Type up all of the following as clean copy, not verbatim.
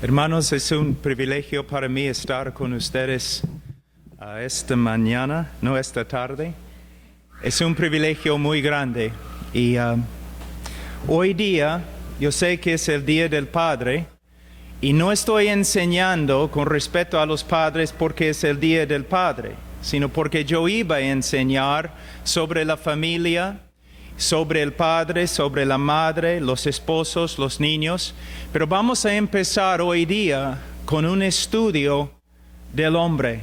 Hermanos, es un privilegio para mí estar con ustedes esta mañana, no esta tarde. Es un privilegio muy grande y hoy día yo sé que es el Día del Padre y no estoy enseñando con respecto a los padres porque es el Día del Padre, sino porque yo iba a enseñar sobre la familia, sobre el padre, sobre la madre, los esposos, los niños, pero vamos a empezar hoy día con un estudio del hombre.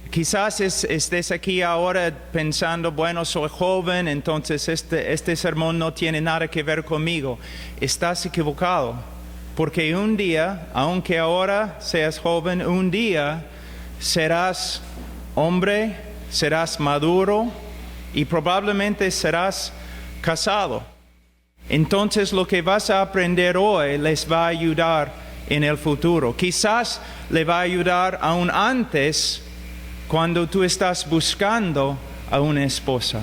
Quizás estés aquí ahora pensando, bueno, soy joven, entonces este sermón no tiene nada que ver conmigo. Estás equivocado, porque un día, aunque ahora seas joven, un día serás hombre, serás maduro, y probablemente serás casado. Entonces lo que vas a aprender hoy les va a ayudar en el futuro. Quizás le va a ayudar aún antes cuando tú estás buscando a una esposa.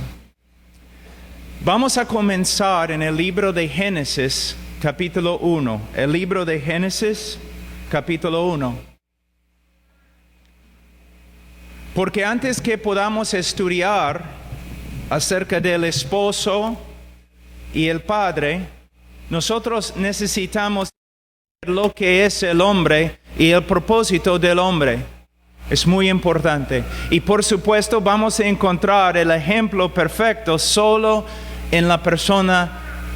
Vamos a comenzar en el libro de Génesis, capítulo 1. El libro de Génesis, capítulo 1. Porque antes que podamos estudiar acerca del esposo y el padre, nosotros necesitamos saber lo que es el hombre y el propósito del hombre. Es muy importante. Y por supuesto vamos a encontrar el ejemplo perfecto solo en la persona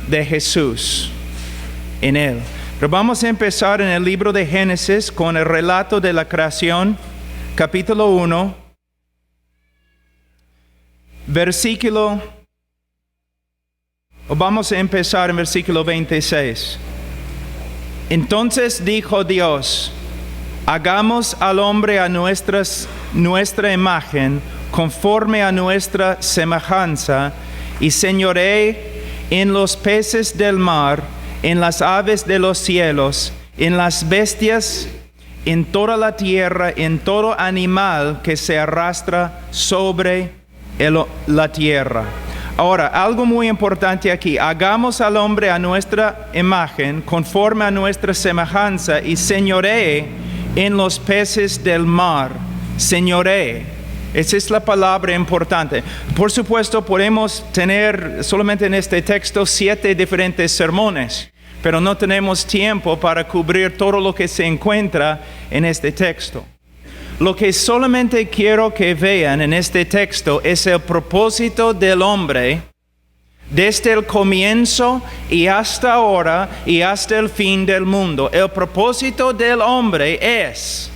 de Jesús, en Él. Pero vamos a empezar en el libro de Génesis con el relato de la creación, capítulo 1. Vamos a empezar en versículo 26. Entonces dijo Dios: hagamos al hombre a nuestra imagen, conforme a nuestra semejanza, y señoree en los peces del mar, en las aves de los cielos, en las bestias, en toda la tierra, en todo animal que se arrastra sobre la tierra. Ahora, algo muy importante aquí: hagamos al hombre a nuestra imagen, conforme a nuestra semejanza, y señoree en los peces del mar. Señoree, esa es la palabra importante. Por supuesto, podemos tener solamente en este texto 7 diferentes sermones, pero no tenemos tiempo para cubrir todo lo que se encuentra en este texto. Lo que solamente quiero que vean en este texto es el propósito del hombre desde el comienzo y hasta ahora y hasta el fin del mundo. El propósito del hombre es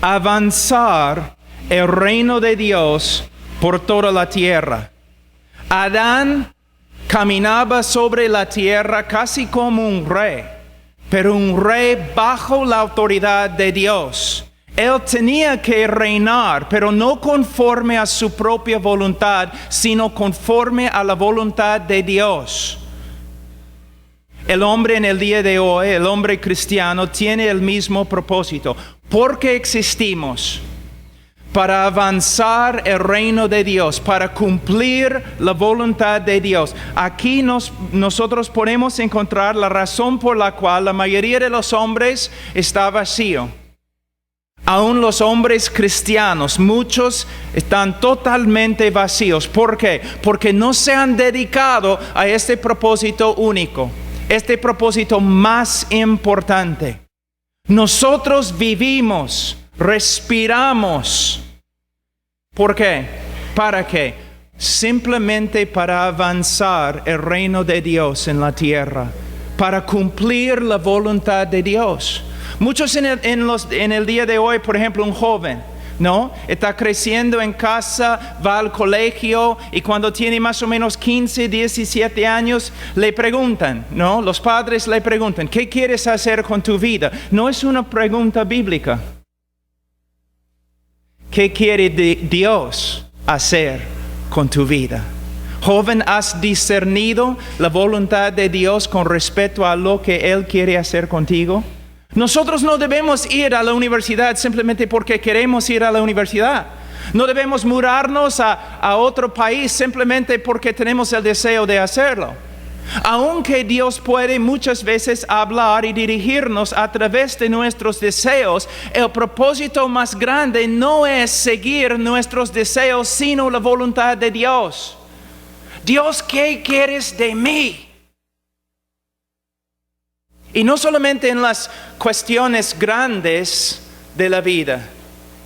avanzar el reino de Dios por toda la tierra. Adán caminaba sobre la tierra casi como un rey, pero un rey bajo la autoridad de Dios. Él tenía que reinar, pero no conforme a su propia voluntad, sino conforme a la voluntad de Dios. El hombre en el día de hoy, el hombre cristiano, tiene el mismo propósito. ¿Por qué existimos? Para avanzar el reino de Dios, para cumplir la voluntad de Dios. Aquí nosotros podemos encontrar la razón por la cual la mayoría de los hombres está vacío. Aún los hombres cristianos, muchos están totalmente vacíos. ¿Por qué? Porque no se han dedicado a este propósito único, este propósito más importante. Nosotros vivimos, respiramos. ¿Por qué? ¿Para qué? Simplemente para avanzar el reino de Dios en la tierra, para cumplir la voluntad de Dios. Muchos en el día de hoy, por ejemplo, un joven, ¿no? Está creciendo en casa, va al colegio y cuando tiene más o menos 15, 17 años, le preguntan, ¿no? Los padres le preguntan, ¿qué quieres hacer con tu vida? No es una pregunta bíblica. ¿Qué quiere Dios hacer con tu vida? Joven, ¿has discernido la voluntad de Dios con respecto a lo que Él quiere hacer contigo? Nosotros no debemos ir a la universidad simplemente porque queremos ir a la universidad. No debemos mudarnos a otro país simplemente porque tenemos el deseo de hacerlo. Aunque Dios puede muchas veces hablar y dirigirnos a través de nuestros deseos, el propósito más grande no es seguir nuestros deseos, sino la voluntad de Dios. Dios, ¿qué quieres de mí? Y no solamente en las cuestiones grandes de la vida,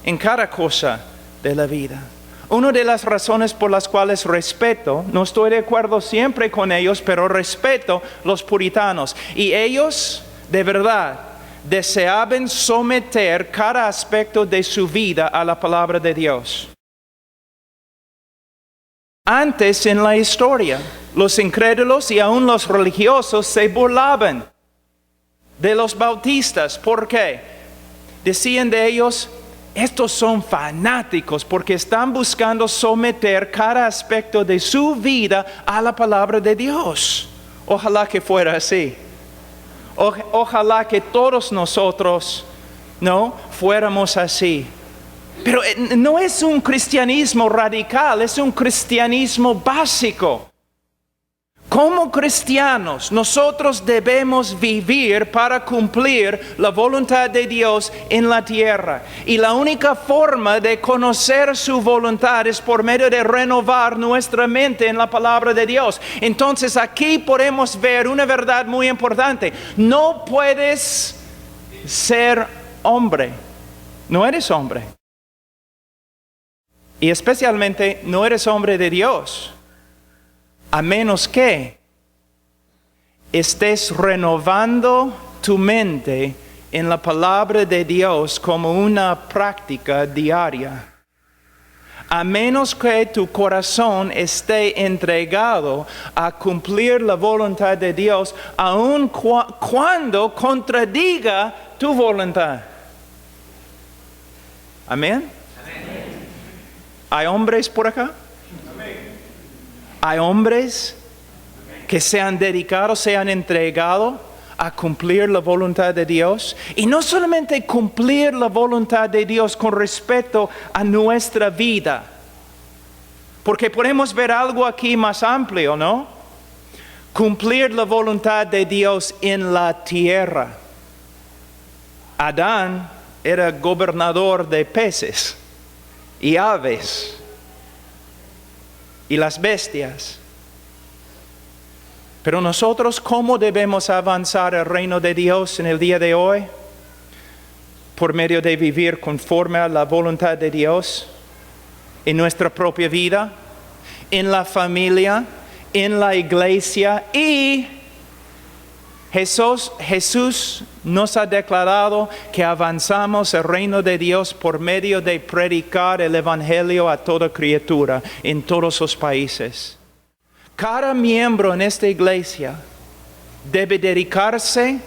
en cada cosa de la vida. Una de las razones por las cuales respeto, no estoy de acuerdo siempre con ellos, pero respeto los puritanos. Y ellos, de verdad, deseaban someter cada aspecto de su vida a la palabra de Dios. Antes en la historia, los incrédulos y aún los religiosos se burlaban de los bautistas. ¿Por qué? Decían de ellos: estos son fanáticos porque están buscando someter cada aspecto de su vida a la palabra de Dios. Ojalá que fuera así. Ojalá que todos nosotros fuéramos así. Pero no es un cristianismo radical, es un cristianismo básico. Como cristianos, nosotros debemos vivir para cumplir la voluntad de Dios en la tierra. Y la única forma de conocer su voluntad es por medio de renovar nuestra mente en la palabra de Dios. Entonces aquí podemos ver una verdad muy importante. No puedes ser hombre. No eres hombre. Y especialmente no eres hombre de Dios, a menos que estés renovando tu mente en la palabra de Dios como una práctica diaria. A menos que tu corazón esté entregado a cumplir la voluntad de Dios, aun cuando contradiga tu voluntad. Amén. ¿Hay hombres por acá? Hay hombres que se han dedicado, se han entregado a cumplir la voluntad de Dios. Y no solamente cumplir la voluntad de Dios con respecto a nuestra vida. Porque podemos ver algo aquí más amplio, ¿no? Cumplir la voluntad de Dios en la tierra. Adán era gobernador de peces y aves y las bestias. Pero nosotros, ¿cómo debemos avanzar el reino de Dios en el día de hoy? Por medio de vivir conforme a la voluntad de Dios en nuestra propia vida, en la familia, en la iglesia. Y Jesús nos ha declarado que avanzamos el reino de Dios por medio de predicar el evangelio a toda criatura en todos los países. Cada miembro en esta iglesia debe dedicarse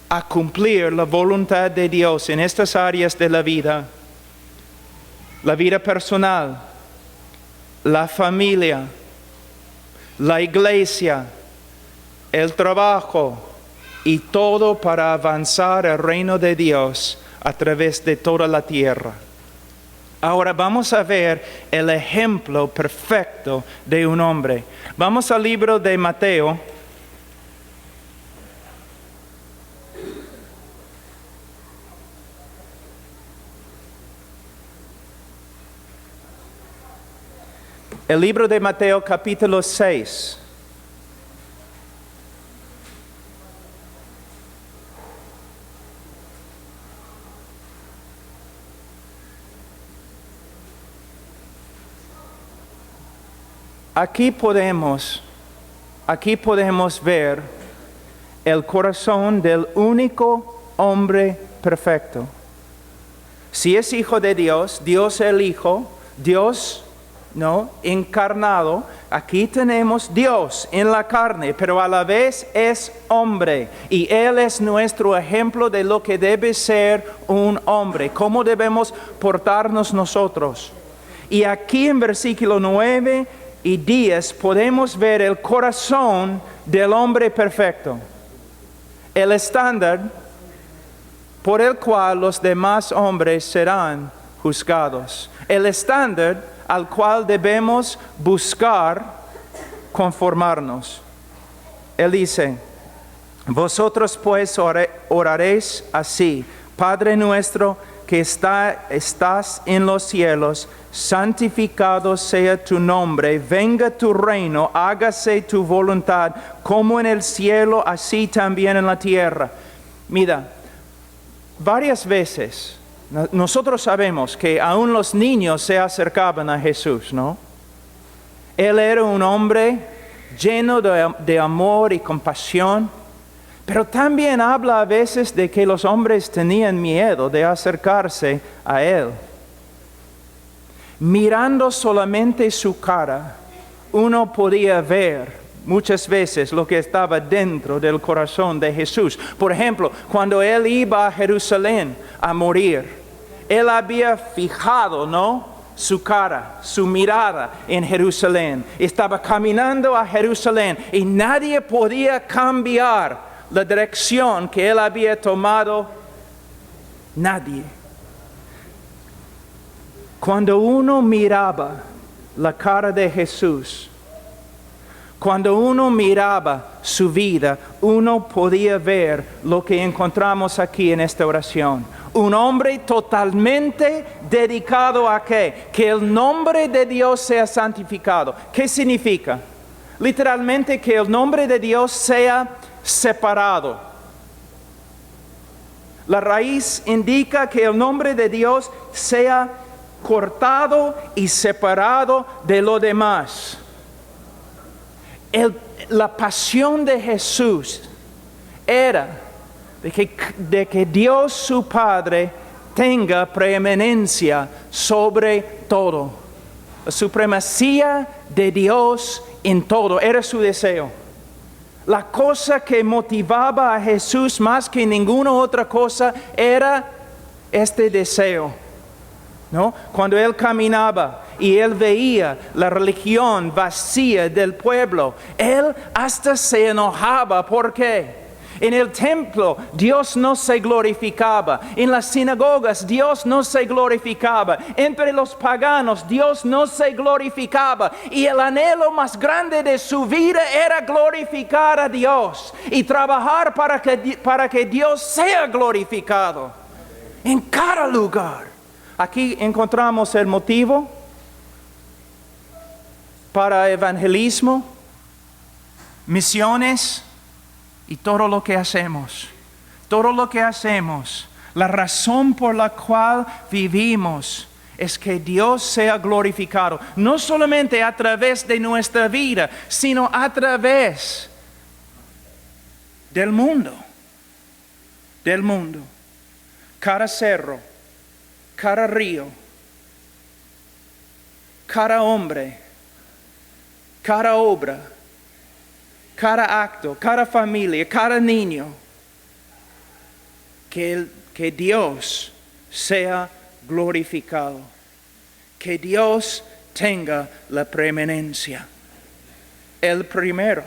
a cumplir la voluntad de Dios en estas áreas de la vida personal, la familia, la iglesia, el trabajo y todo para avanzar el reino de Dios a través de toda la tierra. Ahora vamos a ver el ejemplo perfecto de un hombre. Vamos al libro de Mateo. El libro de Mateo capítulo 6. Aquí podemos ver el corazón del único hombre perfecto. Si es hijo de Dios, Dios el Hijo, Dios encarnado, aquí tenemos Dios en la carne, pero a la vez es hombre. Y Él es nuestro ejemplo de lo que debe ser un hombre, cómo debemos portarnos nosotros. Y aquí en versículo 9 y 10 podemos ver el corazón del hombre perfecto, el estándar por el cual los demás hombres serán juzgados, el estándar al cual debemos buscar conformarnos. Él dice, vosotros pues oraréis así: Padre nuestro que estás en los cielos, santificado sea tu nombre, venga tu reino, hágase tu voluntad, como en el cielo, así también en la tierra. Mira, varias veces nosotros sabemos que aún los niños se acercaban a Jesús, ¿no? Él era un hombre lleno de amor y compasión, pero también habla a veces de que los hombres tenían miedo de acercarse a Él. Mirando solamente su cara, uno podía ver muchas veces lo que estaba dentro del corazón de Jesús. Por ejemplo, cuando Él iba a Jerusalén a morir, Él había fijado, ¿no?, su cara, su mirada en Jerusalén. Estaba caminando a Jerusalén y nadie podía cambiar la dirección que Él había tomado. Nadie. Cuando uno miraba la cara de Jesús, cuando uno miraba su vida, uno podía ver lo que encontramos aquí en esta oración. Un hombre totalmente dedicado a ¿qué? Que el nombre de Dios sea santificado. ¿Qué significa? Literalmente que el nombre de Dios sea separado. La raíz indica que el nombre de Dios sea cortado y separado de lo demás. La pasión de Jesús era de que Dios su Padre tenga preeminencia sobre todo. La supremacía de Dios en todo era su deseo. La cosa que motivaba a Jesús más que ninguna otra cosa era este deseo, ¿no? Cuando Él caminaba y Él veía la religión vacía del pueblo, Él hasta se enojaba. ¿Por qué? En el templo Dios no se glorificaba. En las sinagogas Dios no se glorificaba. Entre los paganos Dios no se glorificaba. Y el anhelo más grande de su vida era glorificar a Dios y trabajar para que Dios sea glorificado en cada lugar. Aquí encontramos el motivo para evangelismo, misiones y todo lo que hacemos. Todo lo que hacemos, la razón por la cual vivimos es que Dios sea glorificado, no solamente a través de nuestra vida, sino a través del mundo. Del mundo. Cada cerro, cada río, cada hombre, cada obra, cada acto, cada familia, cada niño, que Dios sea glorificado, que Dios tenga la preeminencia, el primero.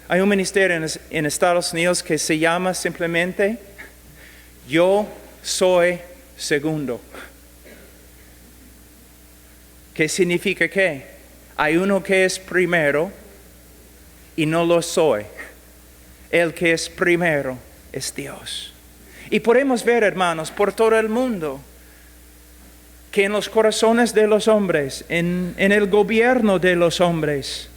Hay un ministerio en Estados Unidos que se llama simplemente Yo soy segundo. ¿Qué significa qué? Hay uno que es primero y no lo soy. El que es primero es Dios. Y podemos ver, hermanos, por todo el mundo, que en los corazones de los hombres, en el gobierno de los hombres,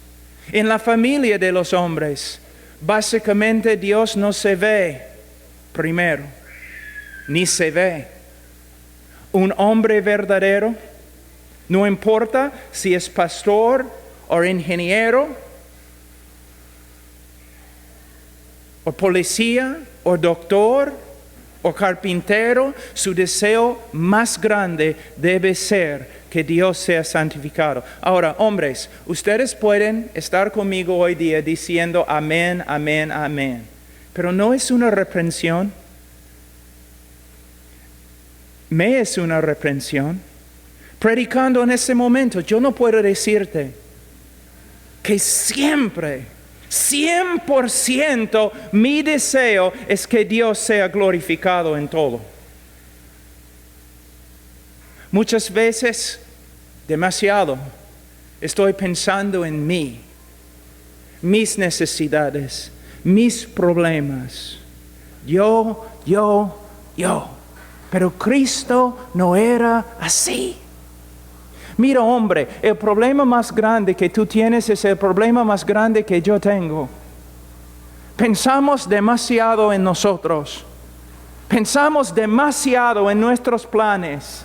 en la familia de los hombres, básicamente Dios no se ve primero, ni se ve. Un hombre verdadero, no importa si es pastor o ingeniero, o policía, o doctor, o carpintero, su deseo más grande debe ser que Dios sea santificado. Ahora, hombres, ustedes pueden estar conmigo hoy día diciendo amén, amén, amén. Pero no es una reprensión. Me es una reprensión. Predicando en ese momento, yo no puedo decirte que siempre, 100% mi deseo es que Dios sea glorificado en todo. Muchas veces, demasiado, estoy pensando en mí. mis necesidades, mis problemas. Yo. Pero Cristo no era así. Mira, hombre, el problema más grande que tú tienes es el problema más grande que yo tengo. Pensamos demasiado en nosotros. Pensamos demasiado en nuestros planes.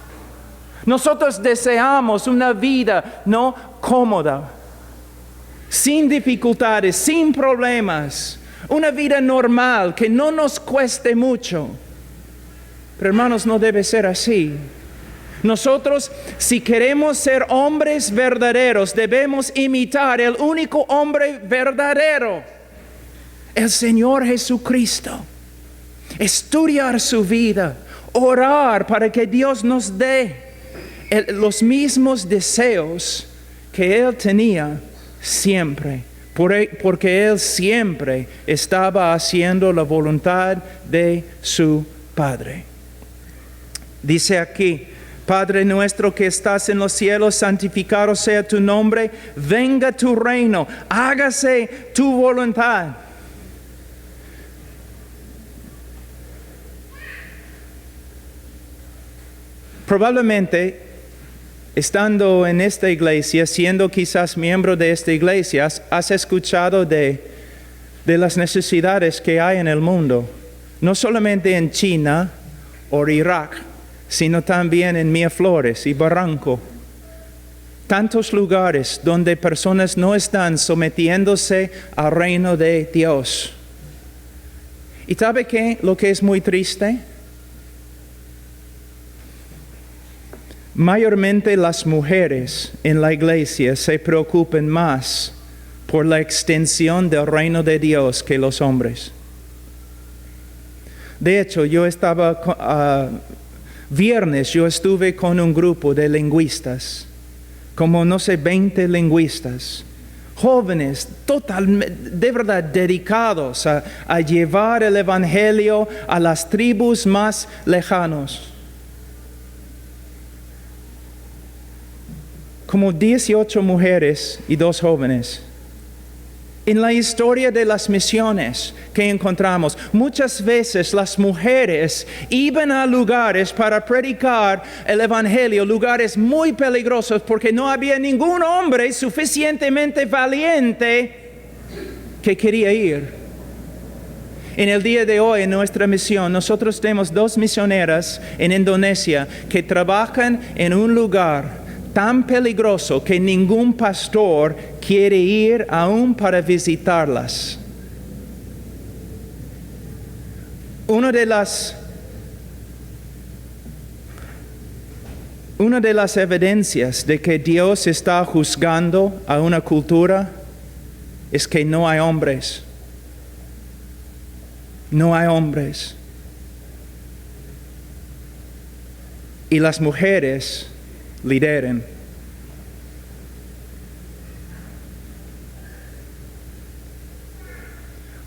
Nosotros deseamos una vida no cómoda, sin dificultades, sin problemas. Una vida normal que no nos cueste mucho. Pero hermanos, no debe ser así. Nosotros, si queremos ser hombres verdaderos, debemos imitar el único hombre verdadero, el Señor Jesucristo. Estudiar su vida, orar para que Dios nos dé los mismos deseos que Él tenía siempre. Porque Él siempre estaba haciendo la voluntad de su Padre. Dice aquí: Padre nuestro que estás en los cielos, santificado sea tu nombre, venga tu reino, hágase tu voluntad. Probablemente, estando en esta iglesia, siendo quizás miembro de esta iglesia, has escuchado de las necesidades que hay en el mundo, no solamente en China o Irak, sino también en Miraflores y Barranco. Tantos lugares donde personas no están sometiéndose al reino de Dios. ¿Y sabe qué? Lo que es muy triste. Mayormente las mujeres en la iglesia se preocupan más por la extensión del reino de Dios que los hombres. De hecho, viernes yo estuve con un grupo de lingüistas, como 20 lingüistas, jóvenes totalmente, de verdad, dedicados a llevar el evangelio a las tribus más lejanas. Como 18 mujeres y 2 jóvenes. En la historia de las misiones que encontramos, muchas veces las mujeres iban a lugares para predicar el evangelio, lugares muy peligrosos porque no había ningún hombre suficientemente valiente que quería ir. En el día de hoy, en nuestra misión, nosotros tenemos 2 misioneras en Indonesia que trabajan en un lugar tan peligroso que ningún pastor quiere ir aún para visitarlas. Una de las evidencias de que Dios está juzgando a una cultura es que no hay hombres. No hay hombres. Y las mujeres lideren.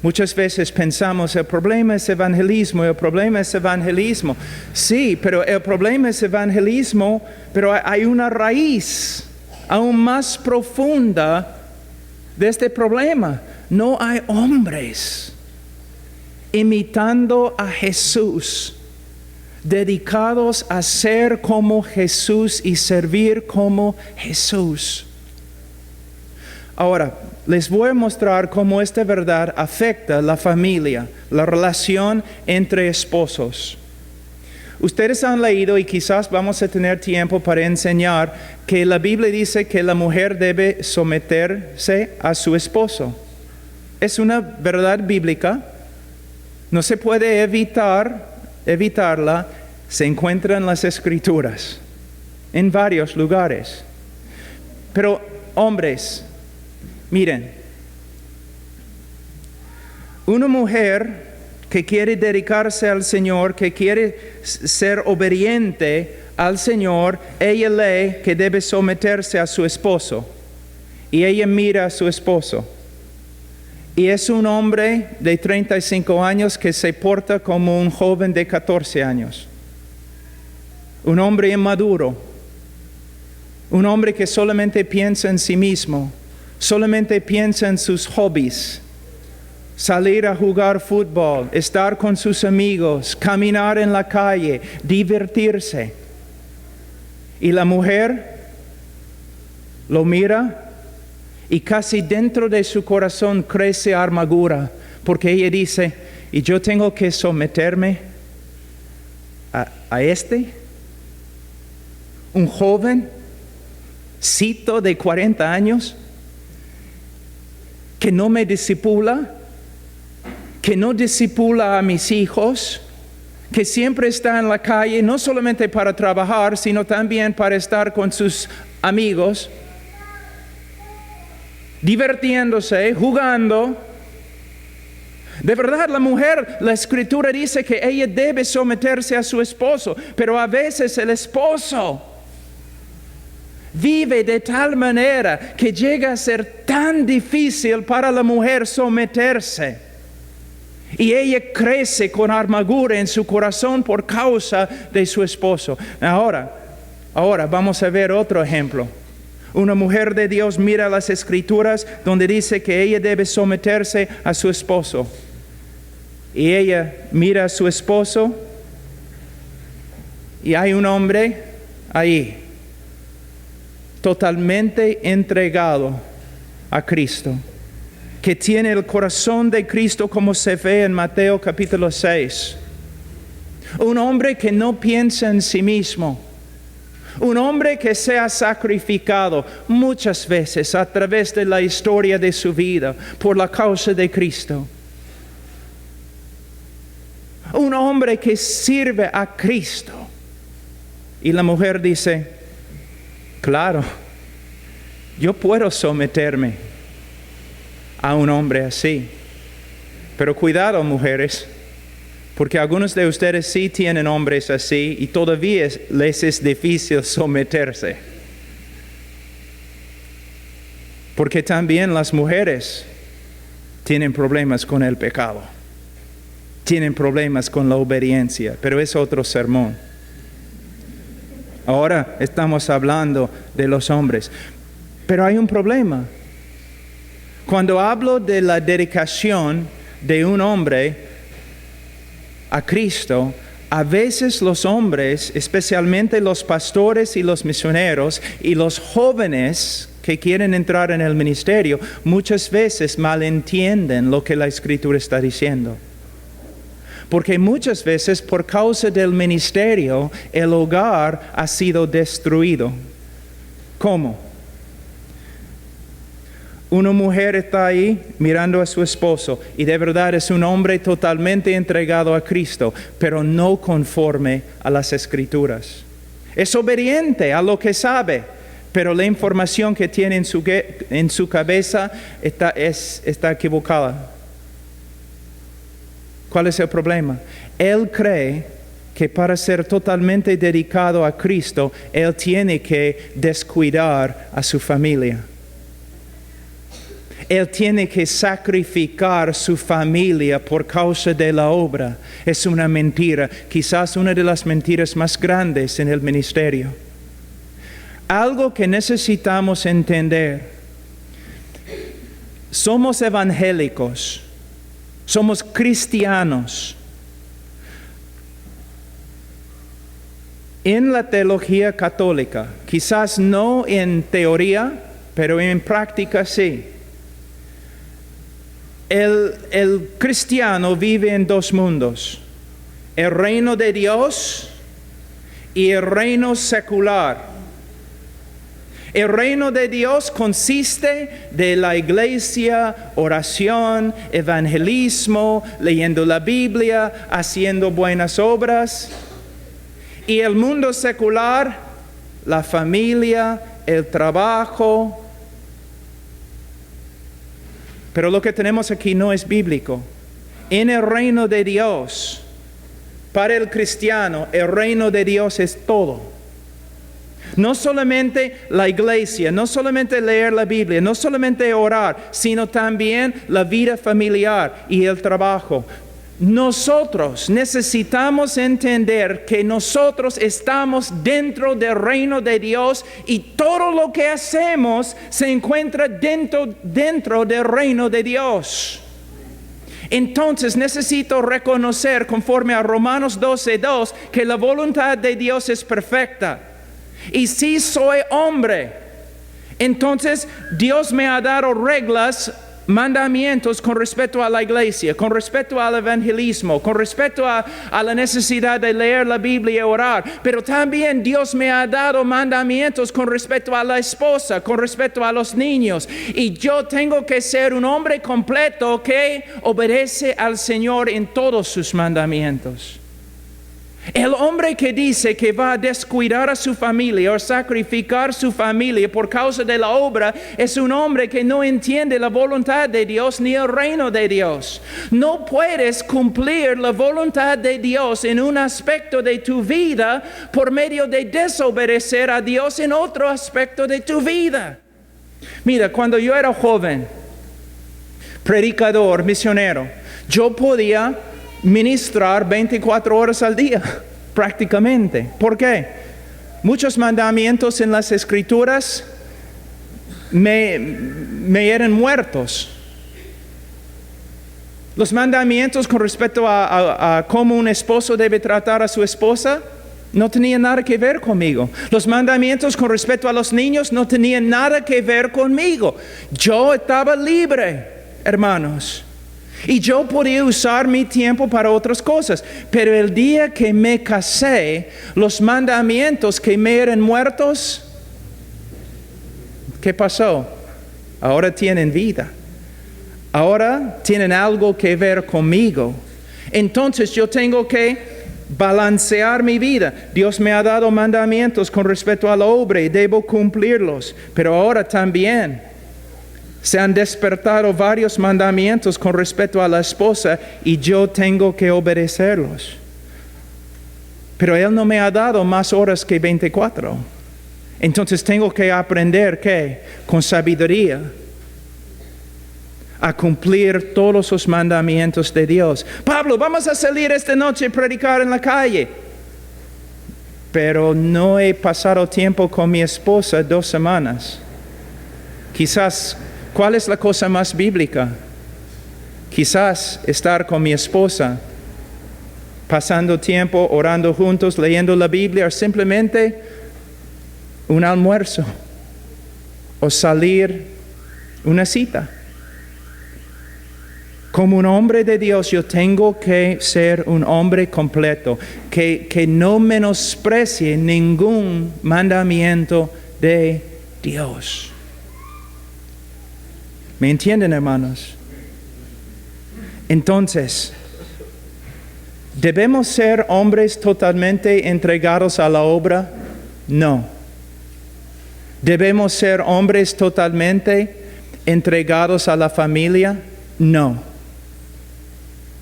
Muchas veces pensamos, el problema es evangelismo. Sí, pero el problema es evangelismo, pero hay una raíz aún más profunda de este problema. No hay hombres imitando a Jesús, dedicados a ser como Jesús y servir como Jesús. Ahora, les voy a mostrar cómo esta verdad afecta la familia, la relación entre esposos. Ustedes han leído y quizás vamos a tener tiempo para enseñar que la Biblia dice que la mujer debe someterse a su esposo. Es una verdad bíblica, no se puede evitarla, se encuentra en las Escrituras, en varios lugares. Pero hombres, miren, una mujer que quiere dedicarse al Señor, que quiere ser obediente al Señor, ella lee que debe someterse a su esposo. Y ella mira a su esposo. Y es un hombre de 35 años que se porta como un joven de 14 años. Un hombre inmaduro. Un hombre que solamente piensa en sí mismo. solamente piensa en sus hobbies, salir a jugar fútbol, estar con sus amigos, caminar en la calle, divertirse. Y la mujer lo mira y casi dentro de su corazón crece amargura, porque ella dice, ¿y yo tengo que someterme a este? Un jovencito de 40 años que no me discipula, que no discipula a mis hijos, que siempre está en la calle, no solamente para trabajar, sino también para estar con sus amigos, divirtiéndose, jugando. De verdad, la mujer, la Escritura dice que ella debe someterse a su esposo, pero a veces el esposo vive de tal manera que llega a ser tan difícil para la mujer someterse. Y ella crece con amargura en su corazón por causa de su esposo. Ahora vamos a ver otro ejemplo. Una mujer de Dios mira las Escrituras donde dice que ella debe someterse a su esposo. Y ella mira a su esposo y hay un hombre ahí, totalmente entregado a Cristo, que tiene el corazón de Cristo como se ve en Mateo capítulo 6. Un hombre que no piensa en sí mismo. Un hombre que se ha sacrificado muchas veces a través de la historia de su vida por la causa de Cristo. Un hombre que sirve a Cristo. Y la mujer dice, claro, yo puedo someterme a un hombre así. Pero cuidado, mujeres, porque algunos de ustedes sí tienen hombres así y todavía les es difícil someterse. Porque también las mujeres tienen problemas con el pecado. Tienen problemas con la obediencia, pero es otro sermón. Ahora estamos hablando de los hombres. Pero hay un problema. Cuando hablo de la dedicación de un hombre a Cristo, a veces los hombres, especialmente los pastores y los misioneros y los jóvenes que quieren entrar en el ministerio, muchas veces malentienden lo que la Escritura está diciendo. Porque muchas veces por causa del ministerio el hogar ha sido destruido. ¿Cómo? Una mujer está ahí mirando a su esposo y de verdad es un hombre totalmente entregado a Cristo, pero no conforme a las Escrituras. Es obediente a lo que sabe, pero la información que tiene en su cabeza está equivocada. ¿Cuál es el problema? Él cree que para ser totalmente dedicado a Cristo, él tiene que descuidar a su familia. Él tiene que sacrificar su familia por causa de la obra. Es una mentira, quizás una de las mentiras más grandes en el ministerio. Algo que necesitamos entender. Somos evangélicos. Somos cristianos. En la teología católica, quizás no en teoría, pero en práctica sí. El cristiano vive en dos mundos, el reino de Dios y el reino secular. El reino de Dios consiste de la iglesia, oración, evangelismo, leyendo la Biblia, haciendo buenas obras. Y el mundo secular, la familia, el trabajo. Pero lo que tenemos aquí no es bíblico. En el reino de Dios, para el cristiano, el reino de Dios es todo. No solamente la iglesia, no solamente leer la Biblia, no solamente orar, sino también la vida familiar y el trabajo. nosotros necesitamos entender que nosotros estamos dentro del reino de Dios y todo lo que hacemos se encuentra dentro del reino de Dios. Entonces necesito reconocer, conforme a Romanos 12:2, que la voluntad de Dios es perfecta. Y si soy hombre, entonces Dios me ha dado reglas, mandamientos con respecto a la iglesia, con respecto al evangelismo, con respecto a la necesidad de leer la Biblia y orar. Pero también Dios me ha dado mandamientos con respecto a la esposa, con respecto a los niños. Y yo tengo que ser un hombre completo que obedece al Señor en todos sus mandamientos. El hombre que dice que va a descuidar a su familia o sacrificar su familia por causa de la obra es un hombre que no entiende la voluntad de Dios ni el reino de Dios. No puedes cumplir la voluntad de Dios en un aspecto de tu vida por medio de desobedecer a Dios en otro aspecto de tu vida. Mira, cuando yo era joven, predicador, misionero, yo podía ministrar 24 horas al día, prácticamente. ¿Por qué? Muchos mandamientos en las Escrituras me eran muertos. Los mandamientos con respecto a cómo un esposo debe tratar a su esposa no tenían nada que ver conmigo. Los mandamientos con respecto a los niños no tenían nada que ver conmigo. Yo estaba libre, hermanos. Y yo podía usar mi tiempo para otras cosas. Pero el día que me casé, los mandamientos que me eran muertos, ¿qué pasó? Ahora tienen vida. Ahora tienen algo que ver conmigo. Entonces yo tengo que balancear mi vida. Dios me ha dado mandamientos con respecto a la obra y debo cumplirlos. Pero ahora también se han despertado varios mandamientos con respecto a la esposa y yo tengo que obedecerlos. Pero Él no me ha dado más horas que 24. Entonces tengo que aprender que con sabiduría a cumplir todos los mandamientos de Dios. Pablo, vamos a salir esta noche a predicar en la calle. Pero no he pasado tiempo con mi esposa 2 semanas. Quizás, ¿cuál es la cosa más bíblica? Quizás estar con mi esposa, pasando tiempo, orando juntos, leyendo la Biblia, o simplemente un almuerzo, o salir una cita. Como un hombre de Dios, yo tengo que ser un hombre completo, que no menosprecie ningún mandamiento de Dios. ¿Me entienden, hermanos? Entonces, ¿debemos ser hombres totalmente entregados a la obra? No. ¿Debemos ser hombres totalmente entregados a la familia? No.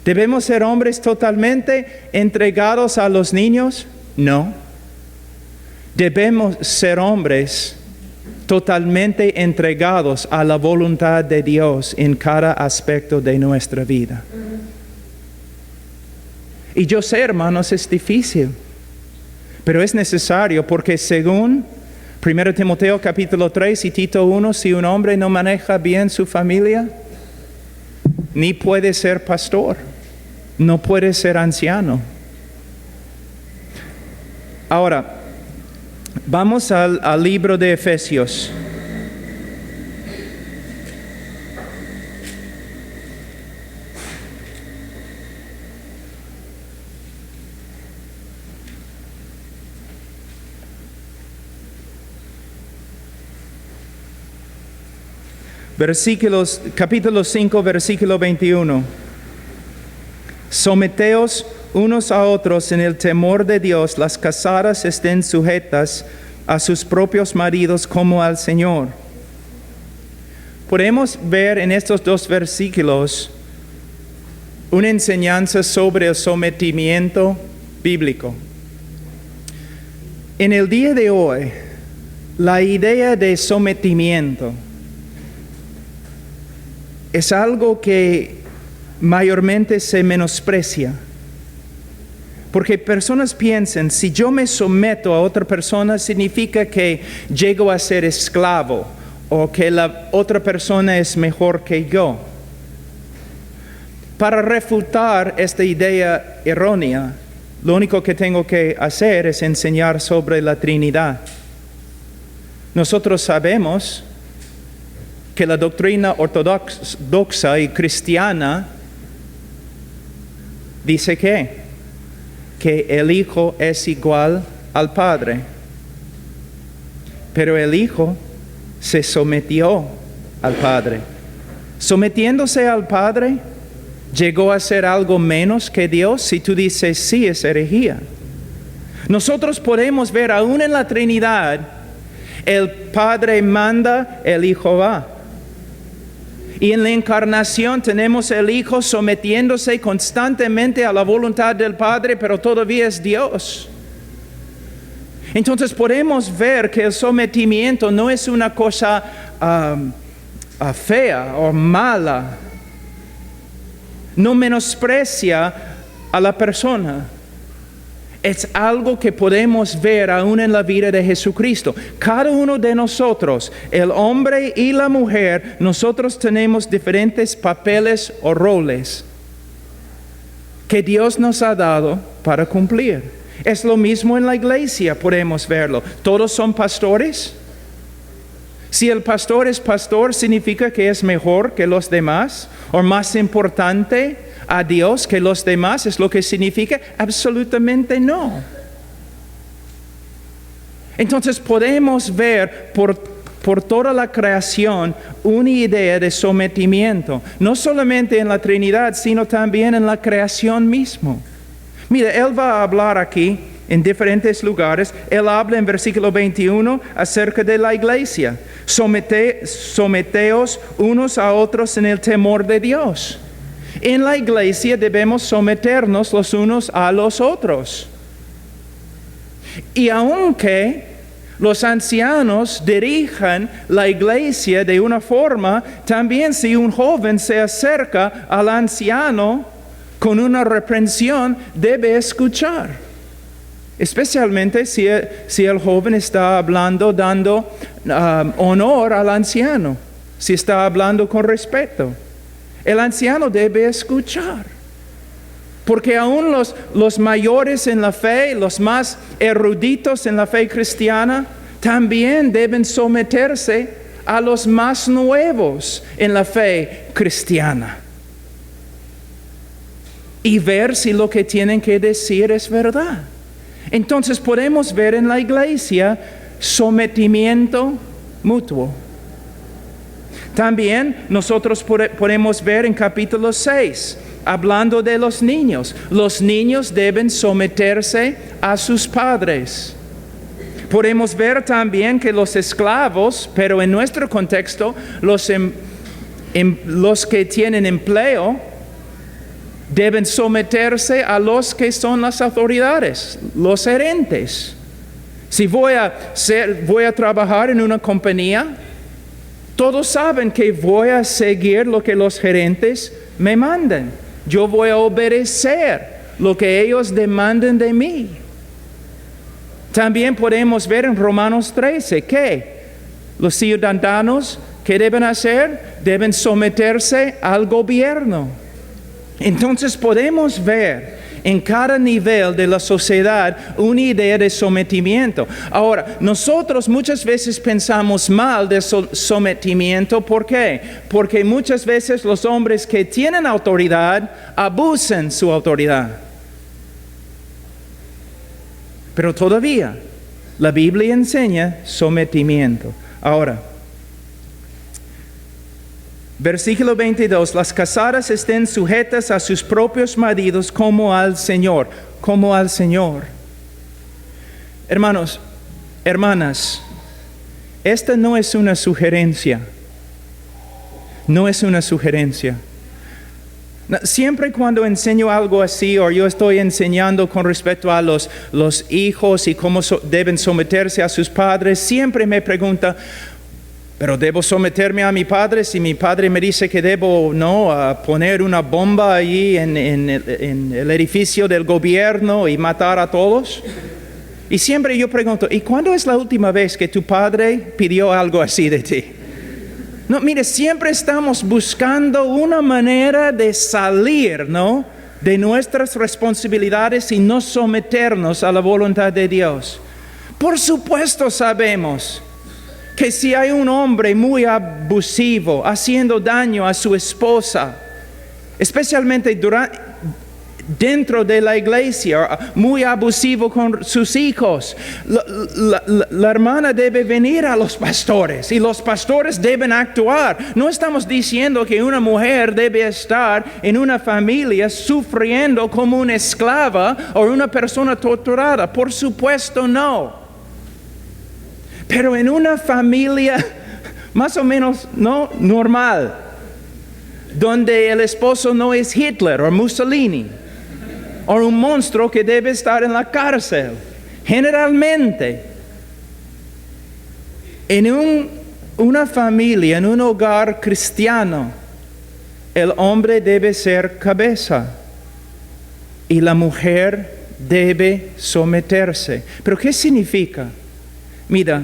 ¿Debemos ser hombres totalmente entregados a los niños? No. Debemos ser hombres totalmente entregados a la voluntad de Dios en cada aspecto de nuestra vida. Y yo sé, hermanos, es difícil, pero es necesario porque según 1 Timoteo capítulo 3 y Tito 1, si un hombre no maneja bien su familia, ni puede ser pastor, no puede ser anciano. Ahora, vamos al libro de Efesios. Capítulo 5, versículo 21. Someteos unos a otros en el temor de Dios, las casadas estén sujetas a sus propios maridos como al Señor. Podemos ver en estos 2 versículos una enseñanza sobre el sometimiento bíblico. En el día de hoy, la idea de sometimiento es algo que mayormente se menosprecia. Porque personas piensan, si yo me someto a otra persona, significa que llego a ser esclavo o que la otra persona es mejor que yo. Para refutar esta idea errónea, lo único que tengo que hacer es enseñar sobre la Trinidad. Nosotros sabemos que la doctrina ortodoxa y cristiana dice que el Hijo es igual al Padre. Pero el Hijo se sometió al Padre. Sometiéndose al Padre, ¿llegó a ser algo menos que Dios? Si tú dices sí, es herejía. Nosotros podemos ver aún en la Trinidad, el Padre manda, el Hijo va. Y en la encarnación tenemos el Hijo sometiéndose constantemente a la voluntad del Padre, pero todavía es Dios. Entonces podemos ver que el sometimiento no es una cosa fea o mala. No menosprecia a la persona. Es algo que podemos ver aún en la vida de Jesucristo. Cada uno de nosotros, el hombre y la mujer, nosotros tenemos diferentes papeles o roles que Dios nos ha dado para cumplir. Es lo mismo en la iglesia, podemos verlo. ¿Todos son pastores? Si el pastor es pastor, ¿significa que es mejor que los demás? ¿O más importante a Dios que los demás? ¿Es lo que significa? Absolutamente no. Entonces podemos ver por toda la creación una idea de sometimiento. No solamente en la Trinidad, sino también en la creación mismo. Mira, Él va a hablar aquí en diferentes lugares. Él habla en versículo 21 acerca de la iglesia. Someteos unos a otros en el temor de Dios. En la iglesia debemos someternos los unos a los otros. Y aunque los ancianos dirijan la iglesia de una forma, también si un joven se acerca al anciano con una reprensión, debe escuchar. Especialmente si el joven está hablando, dando honor al anciano, si está hablando con respeto. El anciano debe escuchar. Porque aún los mayores en la fe, los más eruditos en la fe cristiana, también deben someterse a los más nuevos en la fe cristiana. Y ver si lo que tienen que decir es verdad. Entonces podemos ver en la iglesia sometimiento mutuo. También nosotros podemos ver en capítulo 6, hablando de los niños. Los niños deben someterse a sus padres. Podemos ver también que los esclavos, pero en nuestro contexto, los que tienen empleo, deben someterse a los que son las autoridades, los gerentes. Si voy a trabajar en una compañía, todos saben que voy a seguir lo que los gerentes me mandan. Yo voy a obedecer lo que ellos demanden de mí. También podemos ver en Romanos 13 que los ciudadanos, ¿qué deben hacer? Deben someterse al gobierno. Entonces podemos ver en cada nivel de la sociedad una idea de sometimiento. Ahora, nosotros muchas veces pensamos mal de sometimiento. ¿Por qué? Porque muchas veces los hombres que tienen autoridad abusan su autoridad. Pero todavía la Biblia enseña sometimiento. Ahora, versículo 22, las casadas estén sujetas a sus propios maridos como al Señor, como al Señor. Hermanos, hermanas, esta no es una sugerencia. No es una sugerencia. Siempre cuando enseño algo así, o yo estoy enseñando con respecto a los hijos y cómo deben someterse a sus padres, siempre me pregunta, Pero debo someterme a mi padre si mi padre me dice que debo poner una bomba allí en el edificio del gobierno y matar a todos. Y siempre yo pregunto, ¿y cuándo es la última vez que tu padre pidió algo así de ti? No, mire, siempre estamos buscando una manera de salir, de nuestras responsabilidades y no someternos a la voluntad de Dios. Por supuesto sabemos que si hay un hombre muy abusivo, haciendo daño a su esposa, especialmente dentro de la iglesia, muy abusivo con sus hijos, la hermana debe venir a los pastores y los pastores deben actuar. No estamos diciendo que una mujer debe estar en una familia sufriendo como una esclava o una persona torturada. Por supuesto no. Pero en una familia más o menos normal, donde el esposo no es Hitler o Mussolini, o un monstruo que debe estar en la cárcel. Generalmente, en una familia, en un hogar cristiano, el hombre debe ser cabeza y la mujer debe someterse. ¿Pero qué significa? Mira,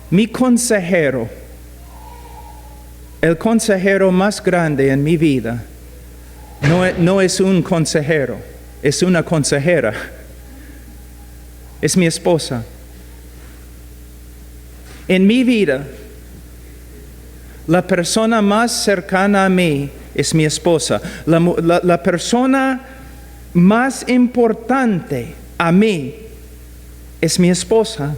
mi consejero, el consejero más grande en mi vida, no es un consejero, es una consejera. Es mi esposa. En mi vida, la persona más cercana a mí es mi esposa. La persona más importante a mí es mi esposa.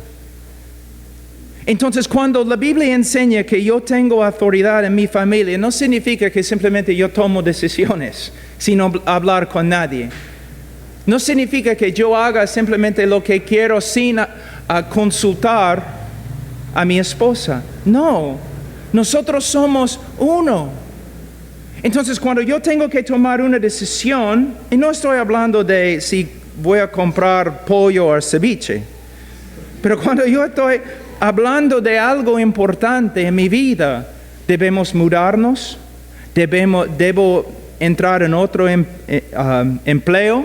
Entonces, cuando la Biblia enseña que yo tengo autoridad en mi familia, no significa que simplemente yo tomo decisiones sin hablar con nadie. No significa que yo haga simplemente lo que quiero sin consultar a mi esposa. No, nosotros somos uno. Entonces, cuando yo tengo que tomar una decisión, y no estoy hablando de si voy a comprar pollo o ceviche, pero cuando yo estoy hablando de algo importante en mi vida, debemos mudarnos, debo entrar en otro empleo,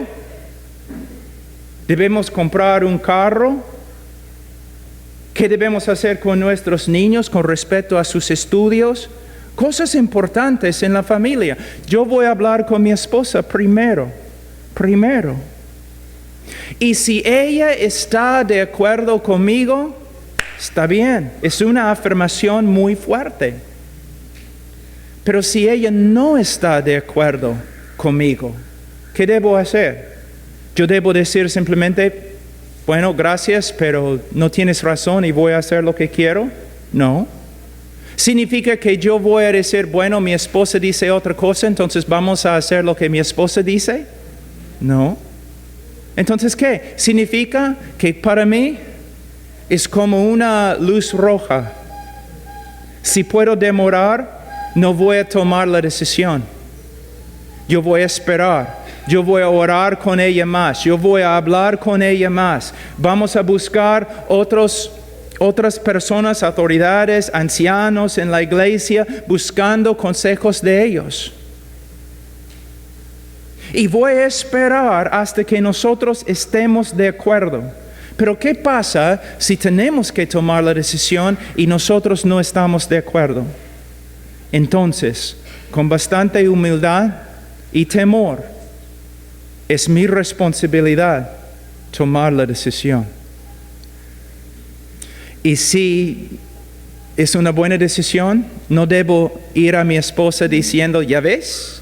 debemos comprar un carro. ¿Qué debemos hacer con nuestros niños con respecto a sus estudios? Cosas importantes en la familia. Yo voy a hablar con mi esposa primero. Y si ella está de acuerdo conmigo, está bien, es una afirmación muy fuerte. Pero si ella no está de acuerdo conmigo, ¿qué debo hacer? Yo debo decir simplemente, bueno, gracias, pero no tienes razón y voy a hacer lo que quiero. No. ¿Significa que yo voy a decir, bueno, mi esposa dice otra cosa, entonces vamos a hacer lo que mi esposa dice? No. Entonces, ¿qué? ¿Significa que para mí es como una luz roja? Si puedo demorar, no voy a tomar la decisión. Yo voy a esperar. Yo voy a orar con ella más. Yo voy a hablar con ella más. Vamos a buscar otras personas, autoridades, ancianos en la iglesia, buscando consejos de ellos. Y voy a esperar hasta que nosotros estemos de acuerdo. Pero ¿qué pasa si tenemos que tomar la decisión y nosotros no estamos de acuerdo? Entonces, con bastante humildad y temor, es mi responsabilidad tomar la decisión. Y si es una buena decisión, no debo ir a mi esposa diciendo, ¿ya ves?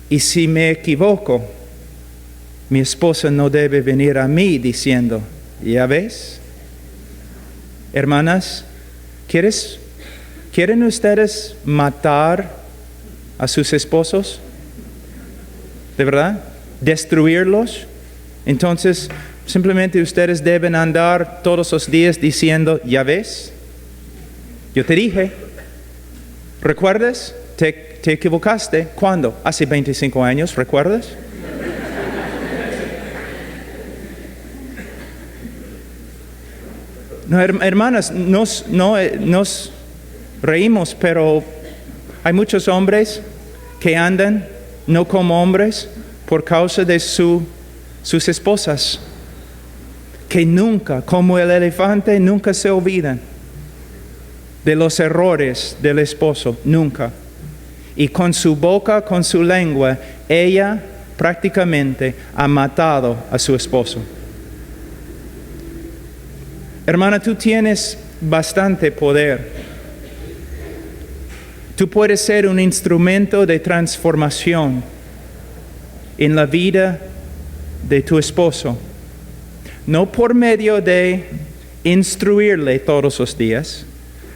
Y si me equivoco, mi esposa no debe venir a mí diciendo, ¿ya ves? Hermanas, ¿quieren ustedes matar a sus esposos? ¿De verdad? ¿Destruirlos? Entonces, simplemente ustedes deben andar todos los días diciendo, ¿ya ves? Yo te dije. ¿Recuerdas? Te equivocaste. ¿Cuándo? Hace 25 años, ¿recuerdas? No, hermanas, nos reímos, pero hay muchos hombres que andan no como hombres por causa de sus esposas, que nunca, como el elefante, nunca se olvidan de los errores del esposo, nunca. Y con su boca, con su lengua, ella prácticamente ha matado a su esposo. Hermana, tú tienes bastante poder. Tú puedes ser un instrumento de transformación en la vida de tu esposo. No por medio de instruirle todos los días,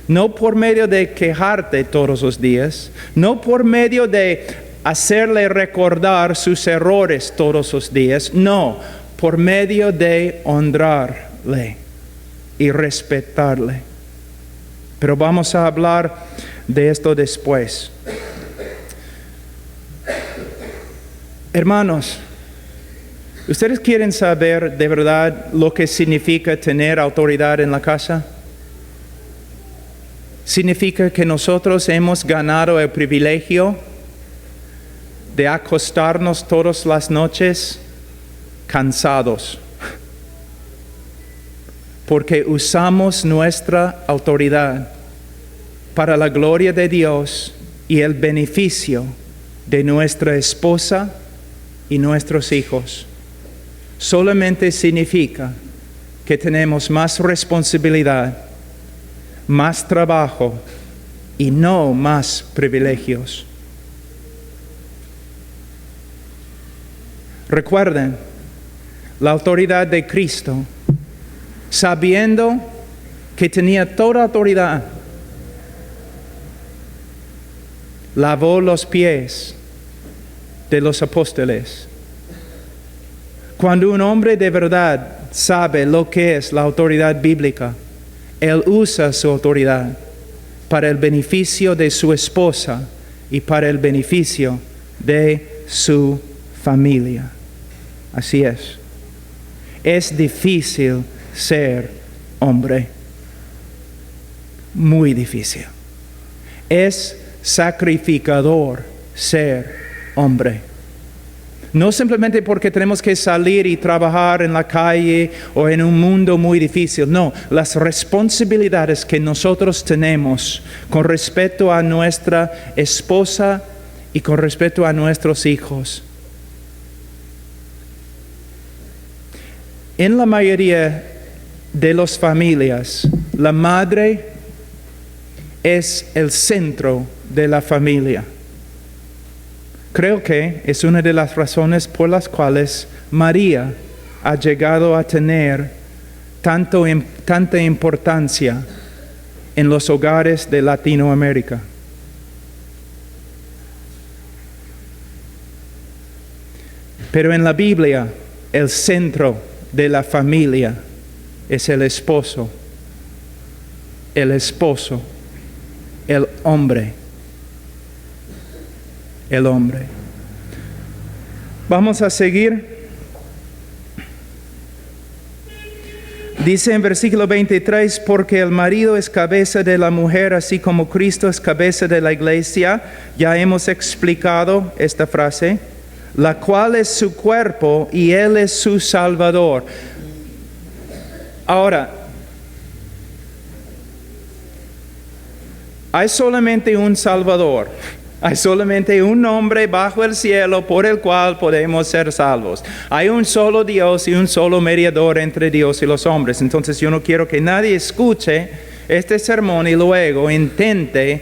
no por medio de quejarte todos los días, no por medio de hacerle recordar sus errores todos los días, no, por medio de honrarle y respetarle. Pero vamos a hablar de esto después. Hermanos, ¿ustedes quieren saber de verdad lo que significa tener autoridad en la casa? Significa que nosotros hemos ganado el privilegio de acostarnos todas las noches cansados, porque usamos nuestra autoridad para la gloria de Dios y el beneficio de nuestra esposa y nuestros hijos. Solamente significa que tenemos más responsabilidad, más trabajo y no más privilegios. Recuerden la autoridad de Cristo, sabiendo que tenía toda autoridad. Lavó los pies de los apóstoles. Cuando un hombre de verdad sabe lo que es la autoridad bíblica, él usa su autoridad para el beneficio de su esposa y para el beneficio de su familia. Así es. Es difícil ser hombre. Muy difícil. Es sacrificador ser hombre. No simplemente porque tenemos que salir y trabajar en la calle o en un mundo muy difícil. No, las responsabilidades que nosotros tenemos con respecto a nuestra esposa y con respecto a nuestros hijos. En la mayoría de las familias, la madre es el centro de la familia. Creo que es una de las razones por las cuales María ha llegado a tener tanta importancia en los hogares de Latinoamérica. Pero en la Biblia, el centro de la familia es el esposo, el hombre. El hombre. Vamos a seguir. Dice en versículo 23, porque el marido es cabeza de la mujer, así como Cristo es cabeza de la iglesia. Ya hemos explicado esta frase, la cual es su cuerpo y Él es su Salvador. Ahora, hay solamente un Salvador. Hay solamente un nombre bajo el cielo por el cual podemos ser salvos. Hay un solo Dios y un solo mediador entre Dios y los hombres. Entonces yo no quiero que nadie escuche este sermón y luego intente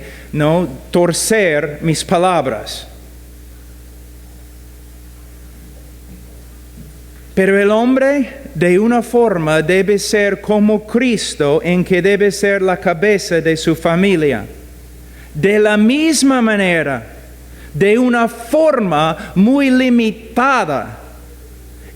torcer mis palabras. Pero el hombre de una forma debe ser como Cristo, en que debe ser la cabeza de su familia. De la misma manera, de una forma muy limitada,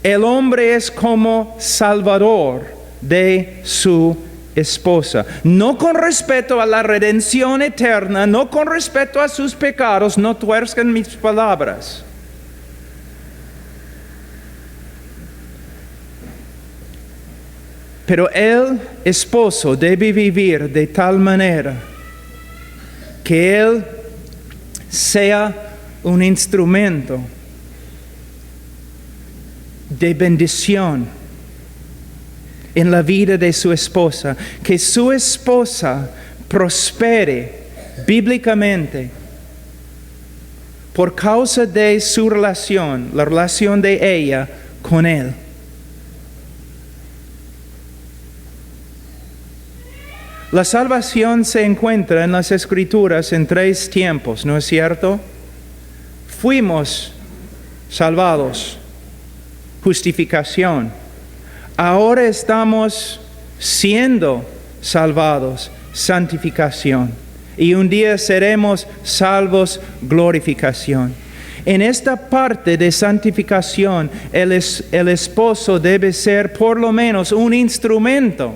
el hombre es como salvador de su esposa. No con respecto a la redención eterna, no con respecto a sus pecados, no tuerzcan mis palabras. Pero el esposo debe vivir de tal manera que él sea un instrumento de bendición en la vida de su esposa, que su esposa prospere bíblicamente por causa de su relación, la relación de ella con él. La salvación se encuentra en las Escrituras en 3 tiempos, ¿no es cierto? Fuimos salvados, justificación. Ahora estamos siendo salvados, santificación. Y un día seremos salvos, glorificación. En esta parte de santificación, el esposo debe ser por lo menos un instrumento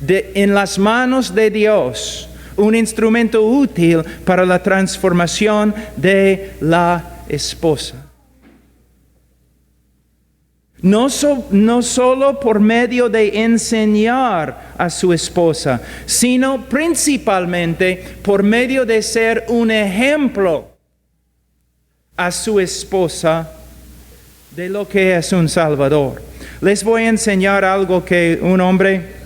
en las manos de Dios, un instrumento útil para la transformación de la esposa. No solo por medio de enseñar a su esposa, sino principalmente por medio de ser un ejemplo a su esposa de lo que es un Salvador. Les voy a enseñar algo que un hombre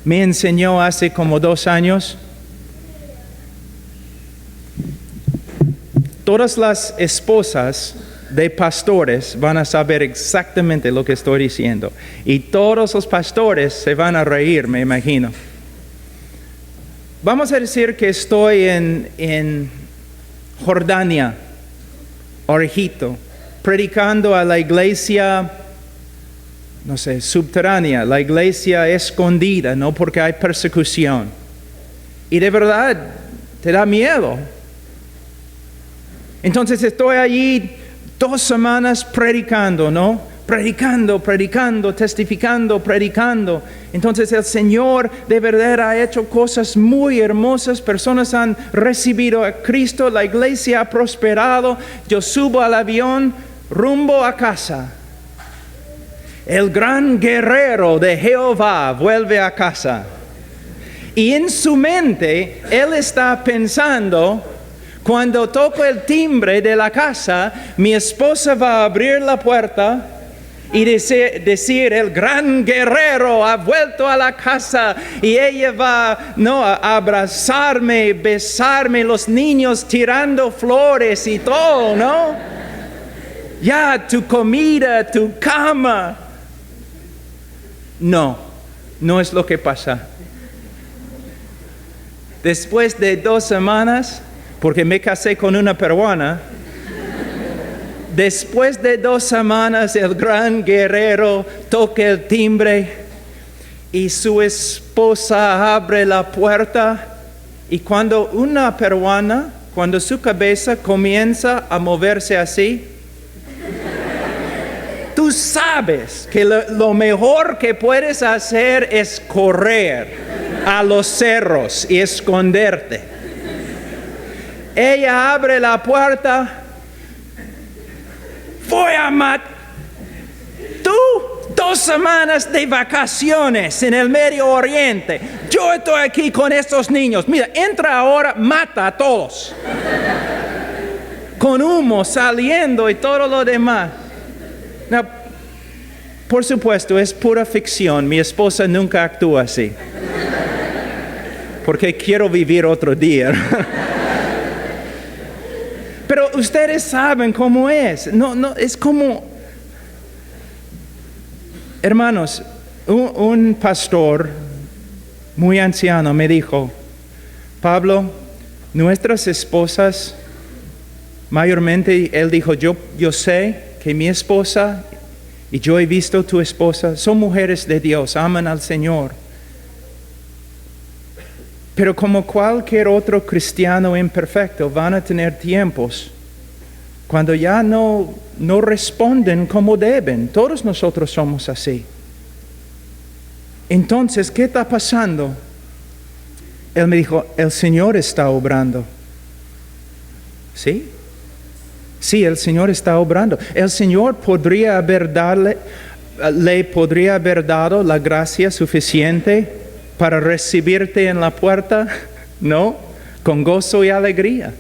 me enseñó hace como 2 años. Todas las esposas de pastores van a saber exactamente lo que estoy diciendo. Y todos los pastores se van a reír, me imagino. Vamos a decir que estoy en Jordania, o Egipto, predicando a la iglesia, no sé, subterránea, la iglesia escondida, no porque hay persecución. Y de verdad, te da miedo. Entonces estoy allí 2 semanas predicando, ¿no? Predicando, testificando, predicando. Entonces el Señor de verdad ha hecho cosas muy hermosas. Personas han recibido a Cristo, la iglesia ha prosperado. Yo subo al avión rumbo a casa. El gran guerrero de Jehová vuelve a casa. Y en su mente, él está pensando, cuando toco el timbre de la casa, mi esposa va a abrir la puerta y decir, el gran guerrero ha vuelto a la casa. Y ella va a abrazarme, besarme, los niños tirando flores y todo, ¿no? Ya, tu comida, tu cama. No es lo que pasa. Después de 2 semanas, porque me casé con una peruana, después de 2 semanas el gran guerrero toca el timbre y su esposa abre la puerta, y cuando una peruana, cuando su cabeza comienza a moverse así, tú sabes que lo mejor que puedes hacer es correr a los cerros y esconderte. Ella abre la puerta. Voy a matar. Tú, 2 semanas de vacaciones en el Medio Oriente. Yo estoy aquí con estos niños. Mira, entra ahora, mata a todos. Con humo saliendo y todo lo demás. No, por supuesto, es pura ficción. Mi esposa nunca actúa así. Porque quiero vivir otro día. Pero ustedes saben cómo es. No, es como... Hermanos, un pastor muy anciano me dijo, Pablo, nuestras esposas, mayormente, él dijo, yo sé que mi esposa, y yo he visto tu esposa, son mujeres de Dios, aman al Señor. Pero como cualquier otro cristiano imperfecto, van a tener tiempos cuando ya no responden como deben. Todos nosotros somos así. Entonces, ¿qué está pasando? Él me dijo, el Señor está obrando. ¿Sí? Sí, el Señor está obrando. El Señor podría haber le podría haber dado la gracia suficiente para recibirte en la puerta? No, con gozo y alegría.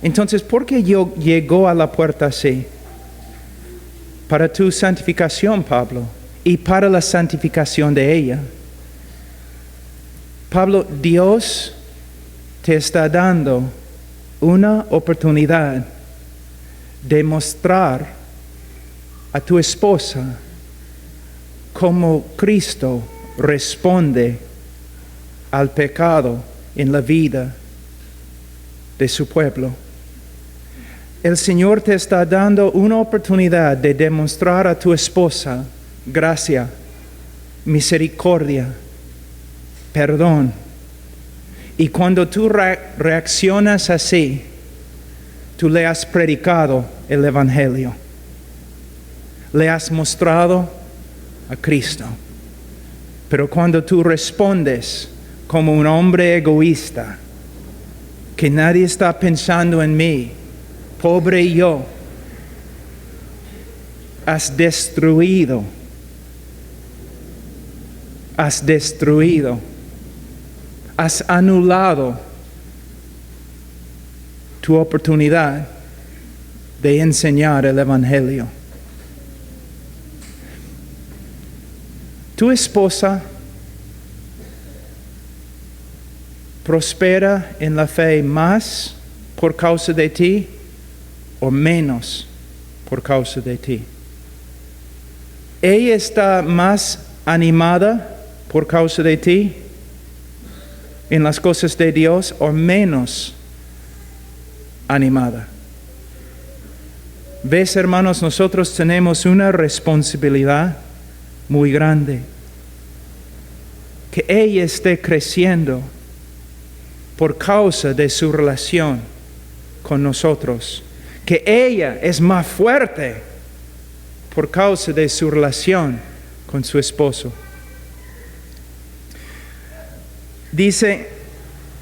Entonces, ¿por qué llegó a la puerta así? Para tu santificación, Pablo, y para la santificación de ella. Pablo, Dios te está dando una oportunidad de mostrar a tu esposa cómo Cristo responde al pecado en la vida de su pueblo. El Señor te está dando una oportunidad de demostrar a tu esposa gracia, misericordia, perdón. Y cuando tú reaccionas así, tú le has predicado el Evangelio. Le has mostrado a Cristo. Pero cuando tú respondes como un hombre egoísta, que nadie está pensando en mí, pobre yo, has destruido, has anulado tu oportunidad de enseñar el Evangelio. Tu esposa prospera en la fe más por causa de ti o menos por causa de ti. Ella está más animada por causa de ti en las cosas de Dios o menos animada. ¿Ves, hermanos? Nosotros tenemos una responsabilidad muy grande. Que ella esté creciendo por causa de su relación con nosotros. Que ella es más fuerte por causa de su relación con su esposo. Dice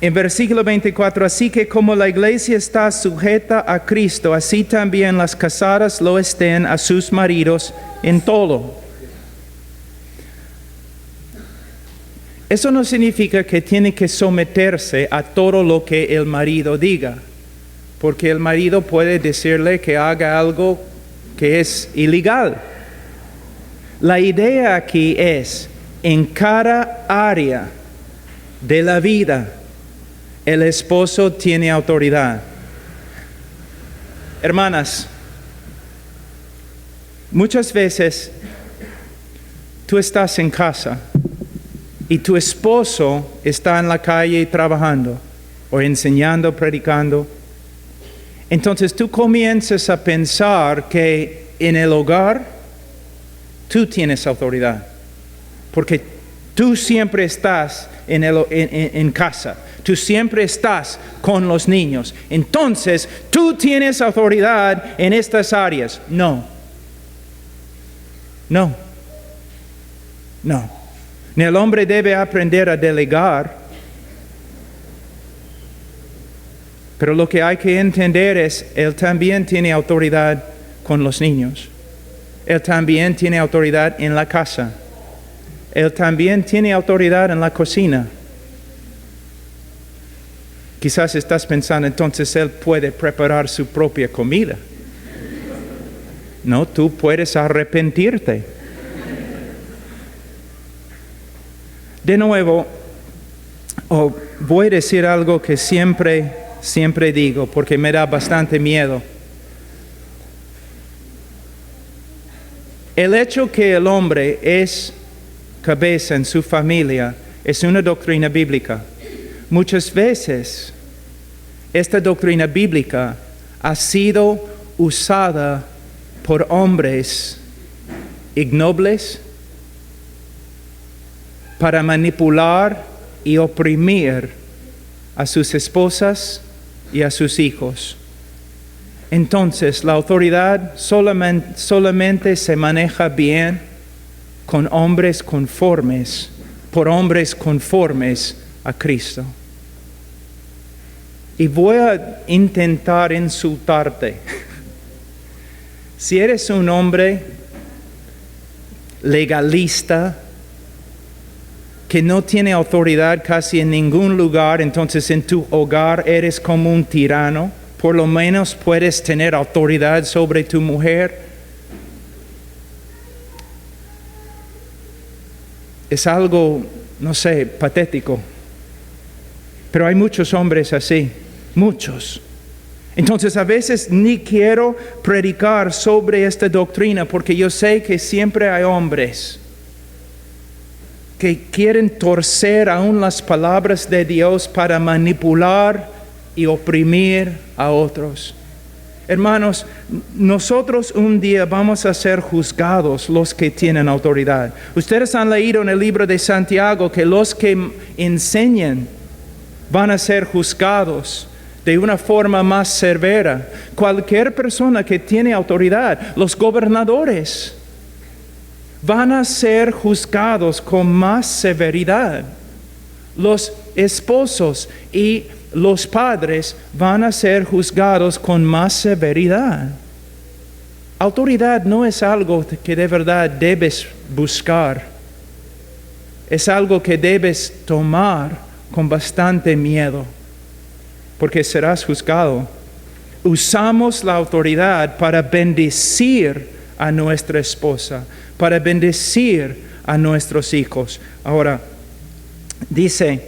en versículo 24, así que como la iglesia está sujeta a Cristo, así también las casadas lo estén a sus maridos en todo. Eso no significa que tiene que someterse a todo lo que el marido diga, porque el marido puede decirle que haga algo que es ilegal. La idea aquí es, en cada área de la vida, el esposo tiene autoridad. Hermanas, muchas veces tú estás en casa y tu esposo está en la calle trabajando o enseñando, predicando. Entonces tú comienzas a pensar que en el hogar tú tienes autoridad, porque tú siempre estás en casa, tú siempre estás con los niños. Entonces tú tienes autoridad en estas áreas. No. El hombre debe aprender a delegar. Pero lo que hay que entender es, él también tiene autoridad con los niños. Él también tiene autoridad en la casa. Él también tiene autoridad en la cocina. Quizás estás pensando, entonces él puede preparar su propia comida. No, tú puedes arrepentirte. De nuevo, voy a decir algo que siempre digo, porque me da bastante miedo. El hecho que el hombre es cabeza en su familia es una doctrina bíblica. Muchas veces esta doctrina bíblica ha sido usada por hombres ignobles para manipular y oprimir a sus esposas y a sus hijos. Entonces, la autoridad solamente se maneja bien con hombres conformes, por hombres conformes a Cristo. Y voy a intentar insultarte. Si eres un hombre legalista, que no tiene autoridad casi en ningún lugar, entonces en tu hogar eres como un tirano. Por lo menos puedes tener autoridad sobre tu mujer. Es algo, no sé, patético. Pero hay muchos hombres así, muchos. Entonces a veces ni quiero predicar sobre esta doctrina porque yo sé que siempre hay hombres que quieren torcer aún las palabras de Dios para manipular y oprimir a otros. Hermanos, nosotros un día vamos a ser juzgados los que tienen autoridad. Ustedes han leído en el libro de Santiago que los que enseñan van a ser juzgados de una forma más severa. Cualquier persona que tiene autoridad, los gobernadores, van a ser juzgados con más severidad. Los esposos y los padres van a ser juzgados con más severidad. Autoridad no es algo que de verdad debes buscar. Es algo que debes tomar con bastante miedo, porque serás juzgado. Usamos la autoridad para bendecir a nuestra esposa, para bendecir a nuestros hijos. Ahora, dice,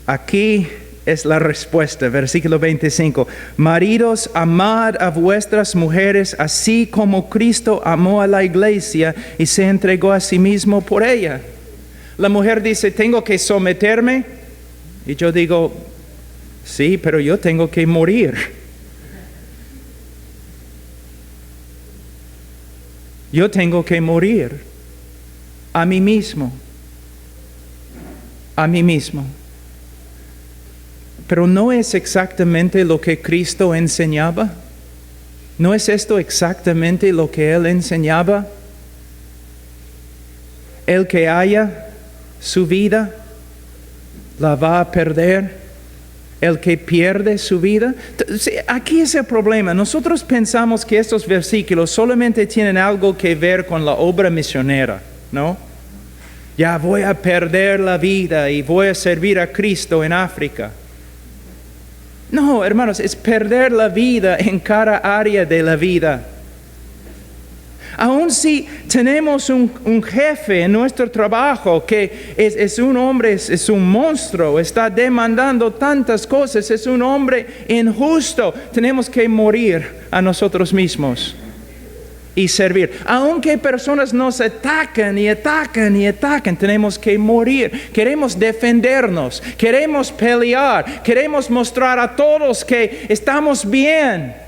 aquí es la respuesta, versículo 25. Maridos, amad a vuestras mujeres, así como Cristo amó a la iglesia y se entregó a sí mismo por ella. La mujer dice, tengo que someterme. Y yo digo, sí, pero yo tengo que morir. Yo tengo que morir a mí mismo. A mí mismo. Pero no es exactamente lo que Cristo enseñaba. ¿No es esto exactamente lo que Él enseñaba? El que haya su vida, la va a perder. El que pierde su vida. Aquí es el problema. Nosotros pensamos que estos versículos solamente tienen algo que ver con la obra misionera, ¿no? Ya voy a perder la vida y voy a servir a Cristo en África. No, hermanos, es perder la vida en cada área de la vida. Aun si tenemos un jefe en nuestro trabajo que es un hombre, es un monstruo, está demandando tantas cosas, es un hombre injusto, tenemos que morir a nosotros mismos y servir. Aunque personas nos atacan y atacan y atacan, tenemos que morir. Queremos defendernos, queremos pelear, queremos mostrar a todos que estamos bien.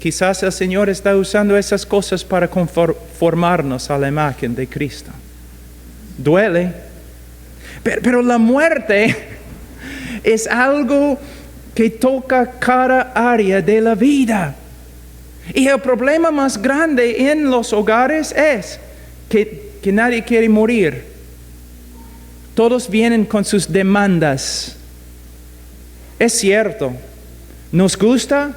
Quizás el Señor está usando esas cosas para conformarnos a la imagen de Cristo. Duele, pero la muerte es algo que toca cada área de la vida. Y el problema más grande en los hogares es que nadie quiere morir. Todos vienen con sus demandas. Es cierto, nos gusta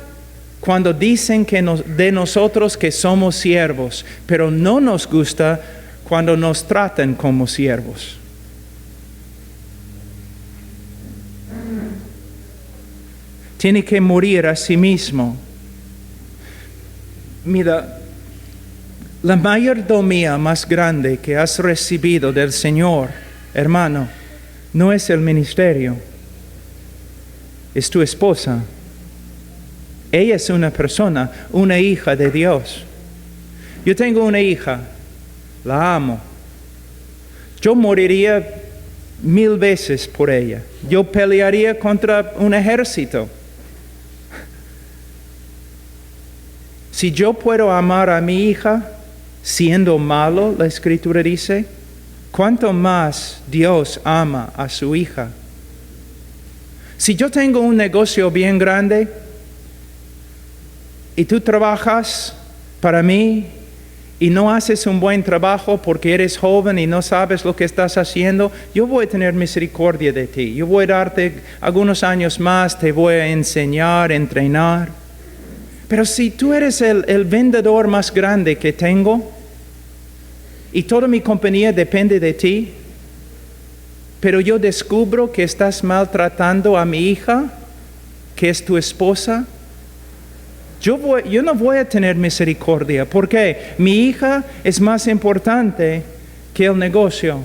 cuando dicen de nosotros que somos siervos, pero no nos gusta cuando nos tratan como siervos. Tiene que morir a sí mismo. Mira, la mayordomía más grande que has recibido del Señor, hermano, no es el ministerio, es tu esposa. Ella es una persona, una hija de Dios. Yo tengo una hija, la amo. Yo moriría 1000 veces por ella. Yo pelearía contra un ejército. Si yo puedo amar a mi hija siendo malo, la Escritura dice, ¿cuánto más Dios ama a su hija? Si yo tengo un negocio bien grande, y tú trabajas para mí y no haces un buen trabajo porque eres joven y no sabes lo que estás haciendo, yo voy a tener misericordia de ti. Yo voy a darte algunos años más, te voy a enseñar, entrenar. Pero si tú eres el vendedor más grande que tengo y toda mi compañía depende de ti, pero yo descubro que estás maltratando a mi hija, que es tu esposa, yo no voy a tener misericordia, porque mi hija es más importante que el negocio.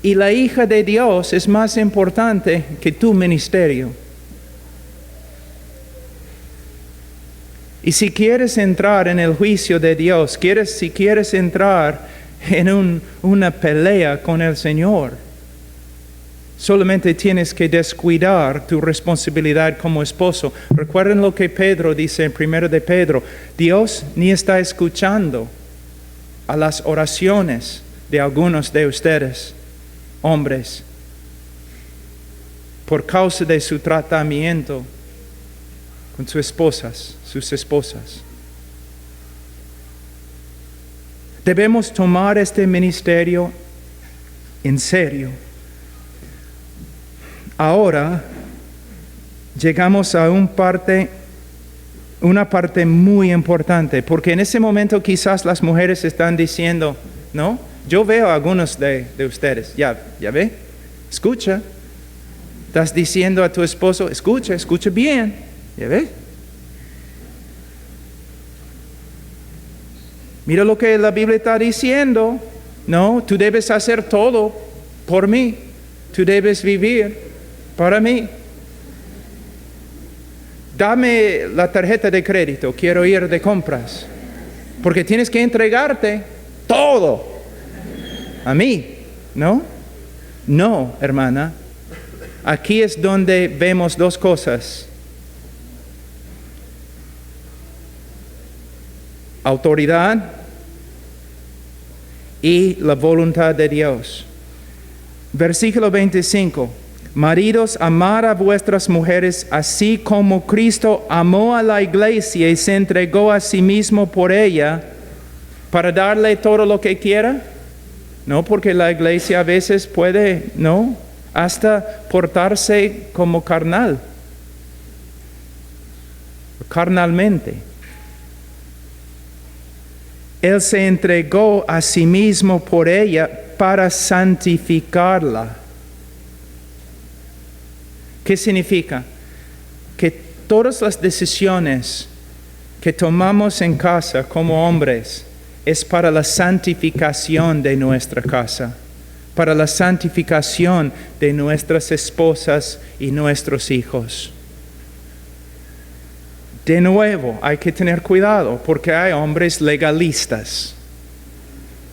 Y la hija de Dios es más importante que tu ministerio. Y si quieres entrar en el juicio de Dios, si quieres entrar en una pelea con el Señor, solamente tienes que descuidar tu responsabilidad como esposo. Recuerden lo que Pedro dice en 1 de Pedro. Dios ni está escuchando a las oraciones de algunos de ustedes, hombres, por causa de su tratamiento con sus esposas. Debemos tomar este ministerio en serio. Ahora llegamos a una parte muy importante, porque en ese momento quizás las mujeres están diciendo, ¿no? Yo veo a algunos de ustedes, ya ve, escucha. Estás diciendo a tu esposo, escucha bien, ya ve. Mira lo que la Biblia está diciendo, no, tú debes hacer todo por mí, tú debes vivir para mí. Dame la tarjeta de crédito, quiero ir de compras, porque tienes que entregarte todo a mí, ¿no? No, hermana. Aquí es donde vemos dos cosas. Autoridad y la voluntad de Dios. Versículo 25. Maridos, amad a vuestras mujeres, así como Cristo amó a la iglesia y se entregó a sí mismo por ella, para darle todo lo que quiera. No, porque la iglesia a veces puede, no, hasta portarse como carnalmente. Él se entregó a sí mismo por ella para santificarla. ¿Qué significa? Que todas las decisiones que tomamos en casa como hombres es para la santificación de nuestra casa, para la santificación de nuestras esposas y nuestros hijos. De nuevo, hay que tener cuidado porque hay hombres legalistas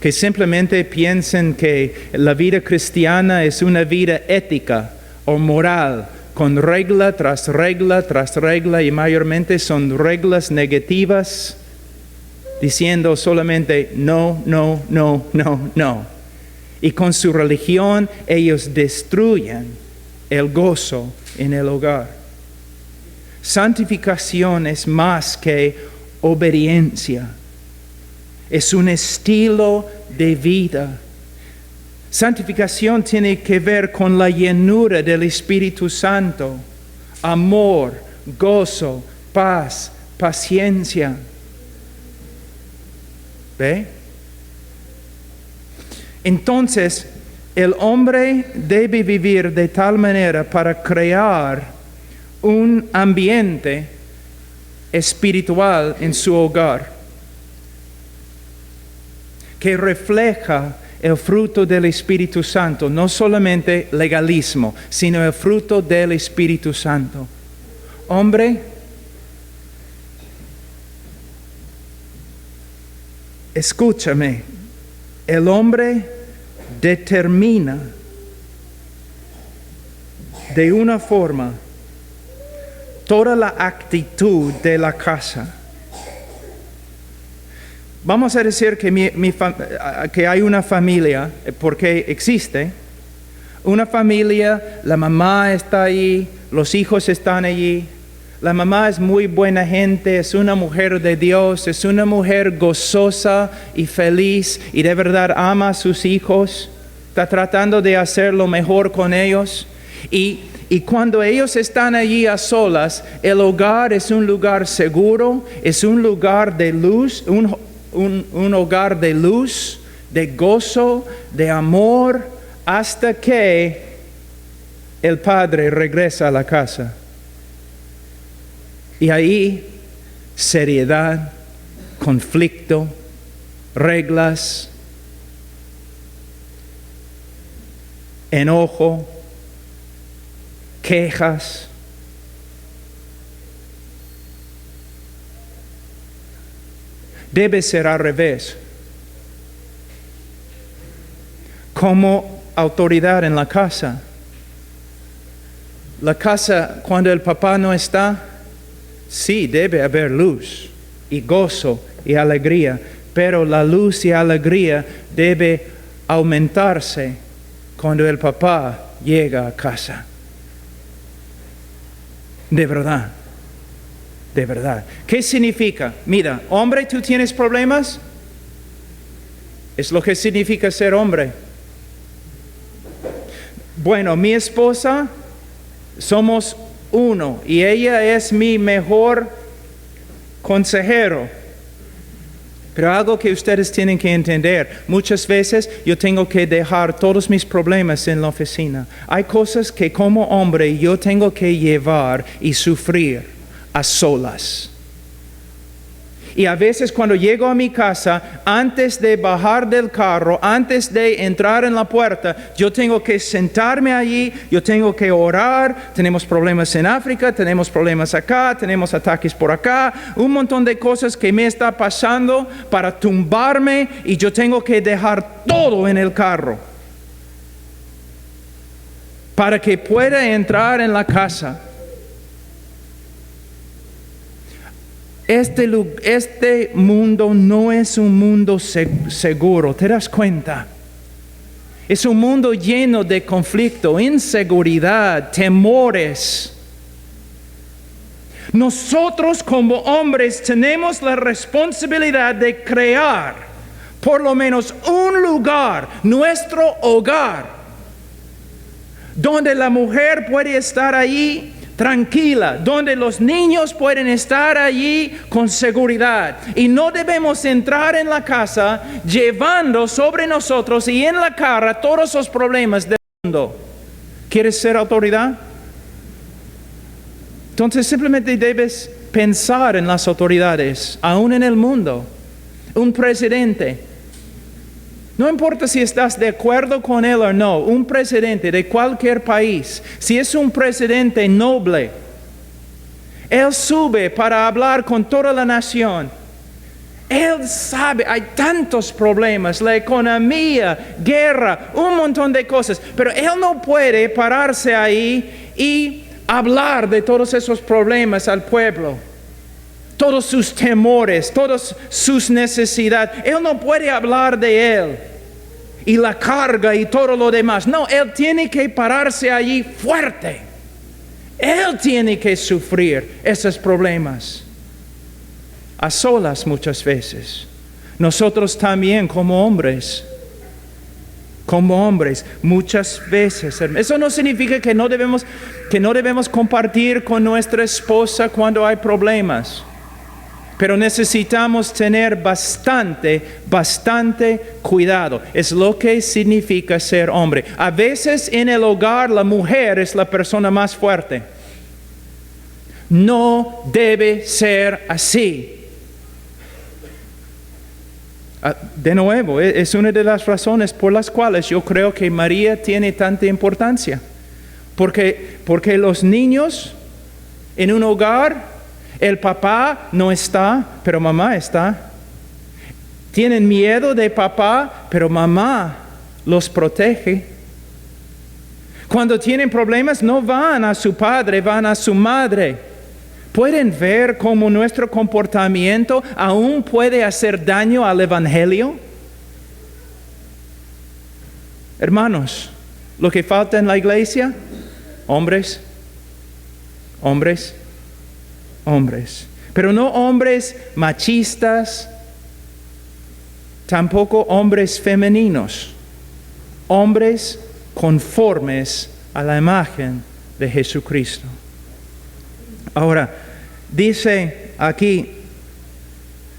que simplemente piensan que la vida cristiana es una vida ética o moral, con regla tras regla tras regla, y mayormente son reglas negativas, diciendo solamente no, no, no, no, no. Y con su religión ellos destruyen el gozo en el hogar. Santificación es más que obediencia. Es un estilo de vida. Santificación tiene que ver con la llenura del Espíritu Santo, amor, gozo, paz, paciencia. ¿Ve? Entonces, el hombre debe vivir de tal manera para crear un ambiente espiritual en su hogar que refleja el fruto del Espíritu Santo, no solamente legalismo, sino el fruto del Espíritu Santo. Hombre, escúchame, el hombre determina de una forma toda la actitud de la casa. Vamos a decir que hay una familia, porque existe una familia, la mamá está allí, los hijos están allí. La mamá es muy buena gente, es una mujer de Dios, es una mujer gozosa y feliz y de verdad ama a sus hijos, está tratando de hacer lo mejor con ellos. Y Y cuando ellos están allí a solas, el hogar es un lugar seguro, es un lugar de luz, un hogar de luz, de gozo, de amor, hasta que el padre regresa a la casa. Y ahí, seriedad, conflicto, reglas, enojo, quejas. Debe ser al revés. Como autoridad en la casa, cuando el papá no está, sí, debe haber luz y gozo y alegría, pero la luz y alegría debe aumentarse cuando el papá llega a casa. De verdad, de verdad. ¿Qué significa? Mira, hombre, ¿tú tienes problemas? Es lo que significa ser hombre. Bueno, mi esposa, somos uno y ella es mi mejor consejero. Pero algo que ustedes tienen que entender, muchas veces yo tengo que dejar todos mis problemas en la oficina. Hay cosas que como hombre yo tengo que llevar y sufrir a solas. Y a veces cuando llego a mi casa, antes de bajar del carro, antes de entrar en la puerta, yo tengo que sentarme allí, yo tengo que orar. Tenemos problemas en África, tenemos problemas acá, tenemos ataques por acá, un montón de cosas que me está pasando para tumbarme y yo tengo que dejar todo en el carro para que pueda entrar en la casa. Este mundo no es un mundo seguro, ¿te das cuenta? Es un mundo lleno de conflicto, inseguridad, temores. Nosotros como hombres tenemos la responsabilidad de crear por lo menos un lugar, nuestro hogar, donde la mujer puede estar allí tranquila, donde los niños pueden estar allí con seguridad. Y no debemos entrar en la casa llevando sobre nosotros y en la cara todos los problemas del mundo. ¿Quieres ser autoridad? Entonces simplemente debes pensar en las autoridades, aún en el mundo. Un presidente. No importa si estás de acuerdo con él o no, un presidente de cualquier país, si es un presidente noble, él sube para hablar con toda la nación. Él sabe, hay tantos problemas, la economía, guerra, un montón de cosas, pero él no puede pararse ahí y hablar de todos esos problemas al pueblo. Todos sus temores, todas sus necesidades. Él no puede hablar de él y la carga y todo lo demás. No, él tiene que pararse allí fuerte. Él tiene que sufrir esos problemas a solas muchas veces. Nosotros también como hombres, muchas veces. Eso no significa que no debemos compartir con nuestra esposa cuando hay problemas. Pero necesitamos tener bastante cuidado. Es lo que significa ser hombre. A veces en el hogar la mujer es la persona más fuerte. No debe ser así. De nuevo, es una de las razones por las cuales yo creo que María tiene tanta importancia. Porque los niños en un hogar, el papá no está, pero mamá está. Tienen miedo de papá, pero mamá los protege. Cuando tienen problemas no van a su padre, van a su madre. ¿Pueden ver cómo nuestro comportamiento aún puede hacer daño al evangelio? Hermanos, lo que falta en la iglesia, hombres. Pero no hombres machistas, tampoco hombres femeninos. Hombres conformes a la imagen de Jesucristo. Ahora, dice aquí,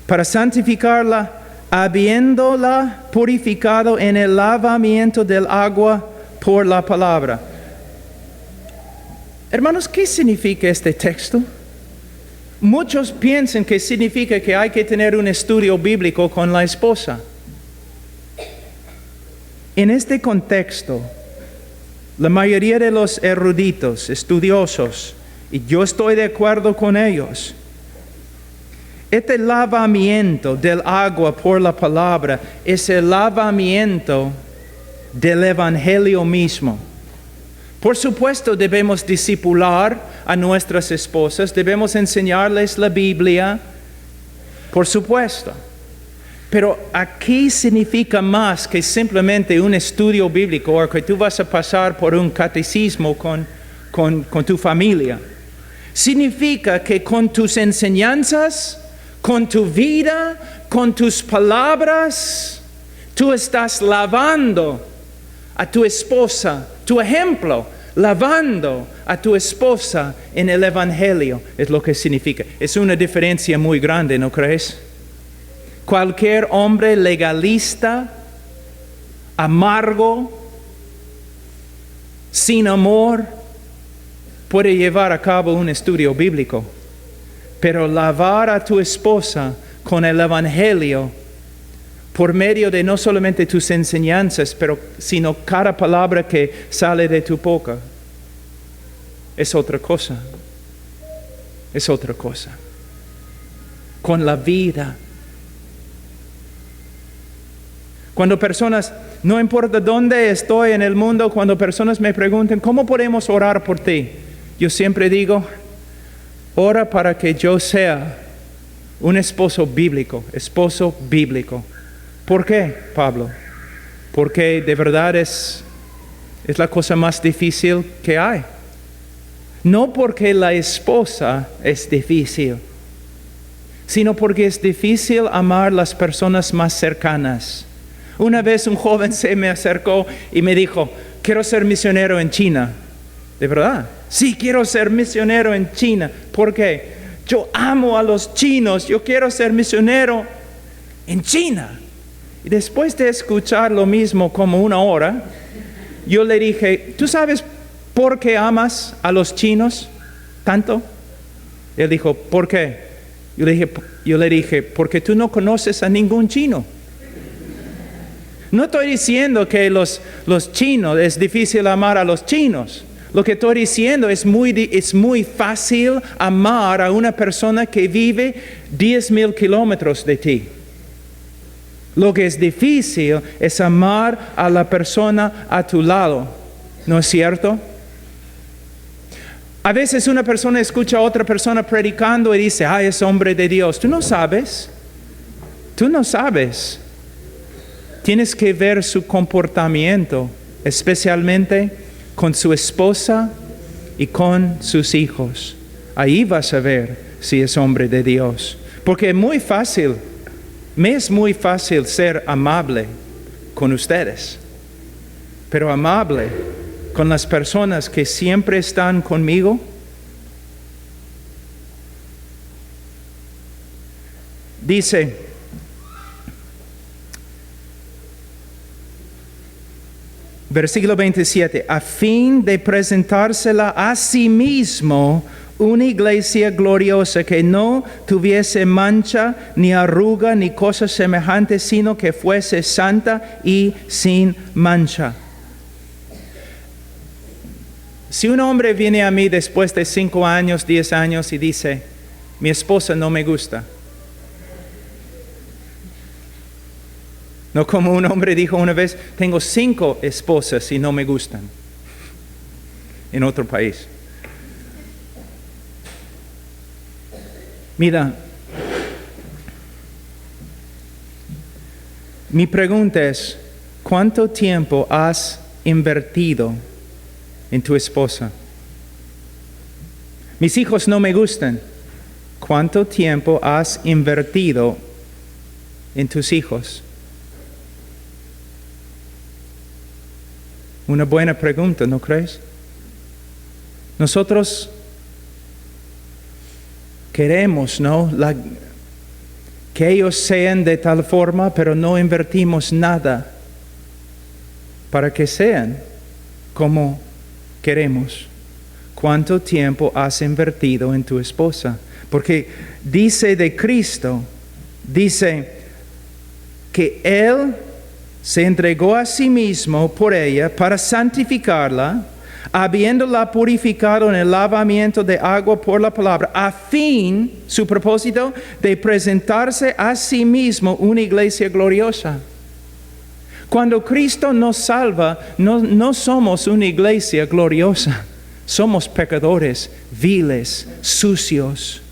para santificarla, habiéndola purificado en el lavamiento del agua por la palabra. Hermanos, ¿qué significa este texto? Muchos piensan que significa que hay que tener un estudio bíblico con la esposa. En este contexto, la mayoría de los eruditos, estudiosos, y yo estoy de acuerdo con ellos, este lavamiento del agua por la palabra es el lavamiento del Evangelio mismo. Por supuesto, debemos discipular a nuestras esposas, debemos enseñarles la Biblia, por supuesto. Pero aquí significa más que simplemente un estudio bíblico o que tú vas a pasar por un catecismo con tu familia. Significa que con tus enseñanzas, con tu vida, con tus palabras, tú estás lavando a tu esposa, tu ejemplo, lavando a tu esposa en el Evangelio, es lo que significa. Es una diferencia muy grande, ¿no crees? Cualquier hombre legalista, amargo, sin amor, puede llevar a cabo un estudio bíblico. Pero lavar a tu esposa con el Evangelio, por medio de no solamente tus enseñanzas, sino cada palabra que sale de tu boca, es otra cosa. Es otra cosa. Con la vida. Cuando personas, no importa dónde estoy en el mundo, cuando personas me preguntan, ¿cómo podemos orar por ti? Yo siempre digo, ora para que yo sea un esposo bíblico. ¿Por qué, Pablo? Porque de verdad es la cosa más difícil que hay. No porque la esposa es difícil, sino porque es difícil amar las personas más cercanas. Una vez un joven se me acercó y me dijo, quiero ser misionero en China. ¿De verdad? Sí, quiero ser misionero en China. ¿Por qué? Yo amo a los chinos, yo quiero ser misionero en China. Y después de escuchar lo mismo como una hora, yo le dije, ¿tú sabes por qué amas a los chinos tanto? Él dijo, ¿por qué? Yo le dije, porque tú no conoces a ningún chino. No estoy diciendo que los chinos, es difícil amar a los chinos. Lo que estoy diciendo es muy fácil amar a una persona que vive 10,000 kilómetros de ti. Lo que es difícil es amar a la persona a tu lado. ¿No es cierto? A veces una persona escucha a otra persona predicando y dice, ay, es hombre de Dios. Tú no sabes. Tienes que ver su comportamiento, especialmente con su esposa y con sus hijos. Ahí vas a ver si es hombre de Dios. Porque me es muy fácil ser amable con ustedes, pero amable con las personas que siempre están conmigo. Dice, versículo 27, a fin de presentársela a sí mismo una iglesia gloriosa que no tuviese mancha, ni arruga, ni cosa semejante, sino que fuese santa y sin mancha. Si un hombre viene a mí después de 5 años, 10 años y dice, mi esposa no me gusta. No como un hombre dijo una vez, tengo 5 esposas y no me gustan. En otro país. Mira, mi pregunta es, ¿cuánto tiempo has invertido en tu esposa? Mis hijos no me gustan. ¿Cuánto tiempo has invertido en tus hijos? Una buena pregunta, ¿no crees? Nosotros queremos, ¿no? Que ellos sean de tal forma, pero no invertimos nada para que sean como queremos. ¿Cuánto tiempo has invertido en tu esposa? Porque dice de Cristo, dice que Él se entregó a sí mismo por ella para santificarla, habiéndola purificado en el lavamiento de agua por la palabra, a fin, su propósito, de presentarse a sí mismo una iglesia gloriosa. Cuando Cristo nos salva, no somos una iglesia gloriosa. Somos pecadores, viles, sucios.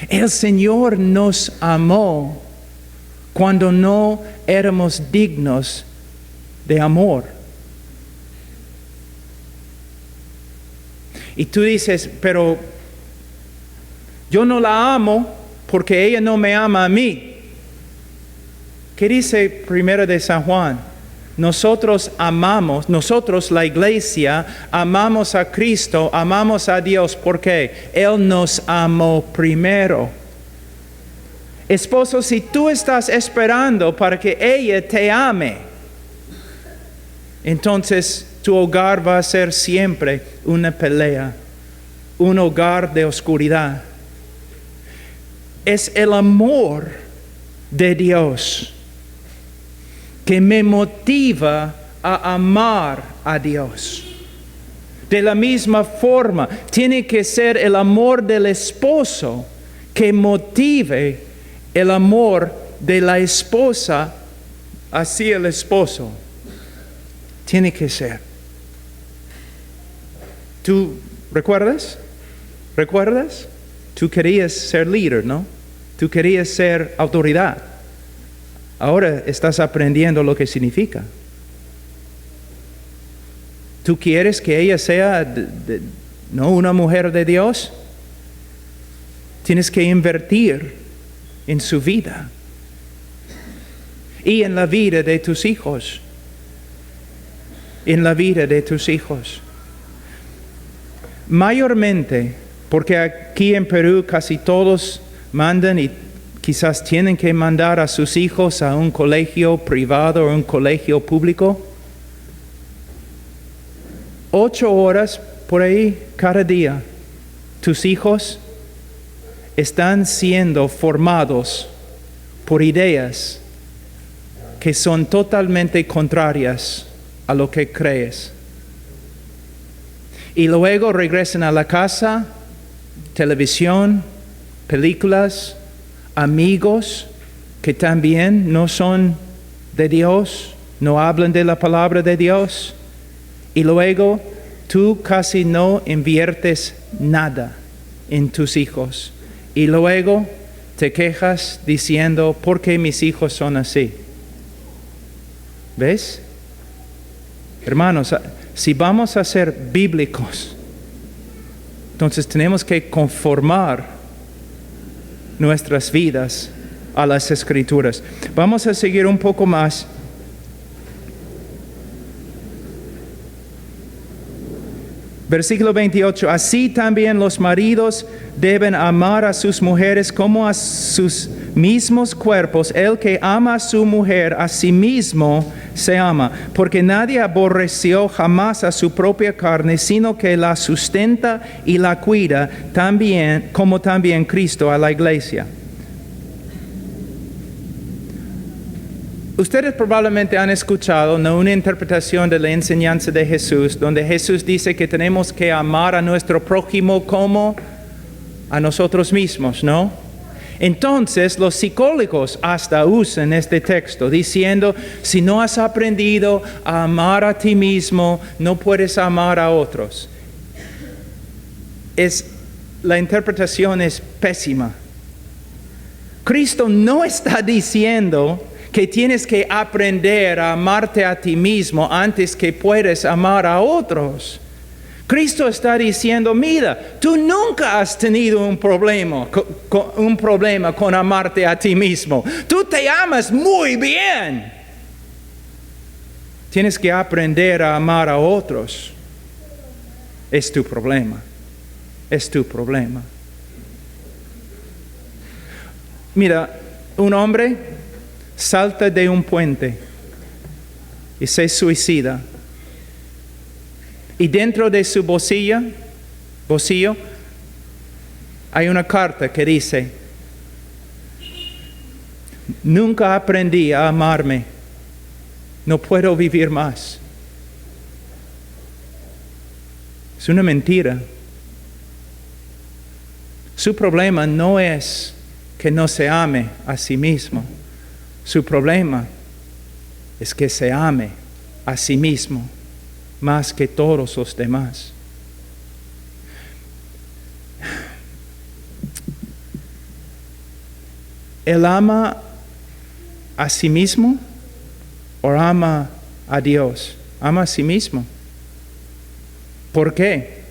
El Señor nos amó cuando no éramos dignos de amor. Y tú dices, pero yo no la amo porque ella no me ama a mí. ¿Qué dice Primera de San Juan? Nosotros la iglesia, amamos a Cristo, amamos a Dios, porque Él nos amó primero. Esposo, si tú estás esperando para que ella te ame, entonces tu hogar va a ser siempre una pelea, un hogar de oscuridad. Es el amor de Dios que me motiva a amar a Dios. De la misma forma, tiene que ser el amor del esposo que motive el amor de la esposa hacia el esposo. Tiene que ser. ¿Tú recuerdas? ¿Recuerdas? Tú querías ser líder, ¿no? Tú querías ser autoridad. Ahora estás aprendiendo lo que significa. ¿Tú quieres que ella sea no una mujer de Dios? Tienes que invertir en su vida y en la vida de tus hijos. En la vida de tus hijos. Mayormente, porque aquí en Perú casi todos mandan y quizás tienen que mandar a sus hijos a un colegio privado o un colegio público. 8 horas por ahí cada día. Tus hijos están siendo formados por ideas que son totalmente contrarias a lo que crees. Y luego regresan a la casa, televisión, películas, amigos que también no son de Dios, no hablan de la palabra de Dios, y luego tú casi no inviertes nada en tus hijos, y luego te quejas diciendo, ¿por qué mis hijos son así? ¿Ves? Hermanos, si vamos a ser bíblicos, entonces tenemos que conformar nuestras vidas a las Escrituras. Vamos a seguir un poco más. Versículo 28. Así también los maridos deben amar a sus mujeres como a sus mismos cuerpos. El que ama a su mujer, a sí mismo se ama, porque nadie aborreció jamás a su propia carne, sino que la sustenta y la cuida, también, como también Cristo a la iglesia. Ustedes probablemente han escuchado una interpretación de la enseñanza de Jesús, donde Jesús dice que tenemos que amar a nuestro prójimo como a nosotros mismos, ¿no? Entonces los psicólogos hasta usan este texto diciendo, si no has aprendido a amar a ti mismo, no puedes amar a otros. La interpretación es pésima. Cristo no está diciendo que tienes que aprender a amarte a ti mismo antes que puedes amar a otros. Cristo está diciendo, mira, tú nunca has tenido un problema con amarte a ti mismo. Tú te amas muy bien. Tienes que aprender a amar a otros. Es tu problema. Es tu problema. Mira, un hombre salta de un puente y se suicida. Y dentro de su bolsillo, hay una carta que dice: nunca aprendí a amarme. No puedo vivir más. Es una mentira. Su problema no es que no se ame a sí mismo. Su problema es que se ame a sí mismo más que todos los demás. ¿Él ama a sí mismo o ama a Dios? Ama a sí mismo. ¿Por qué?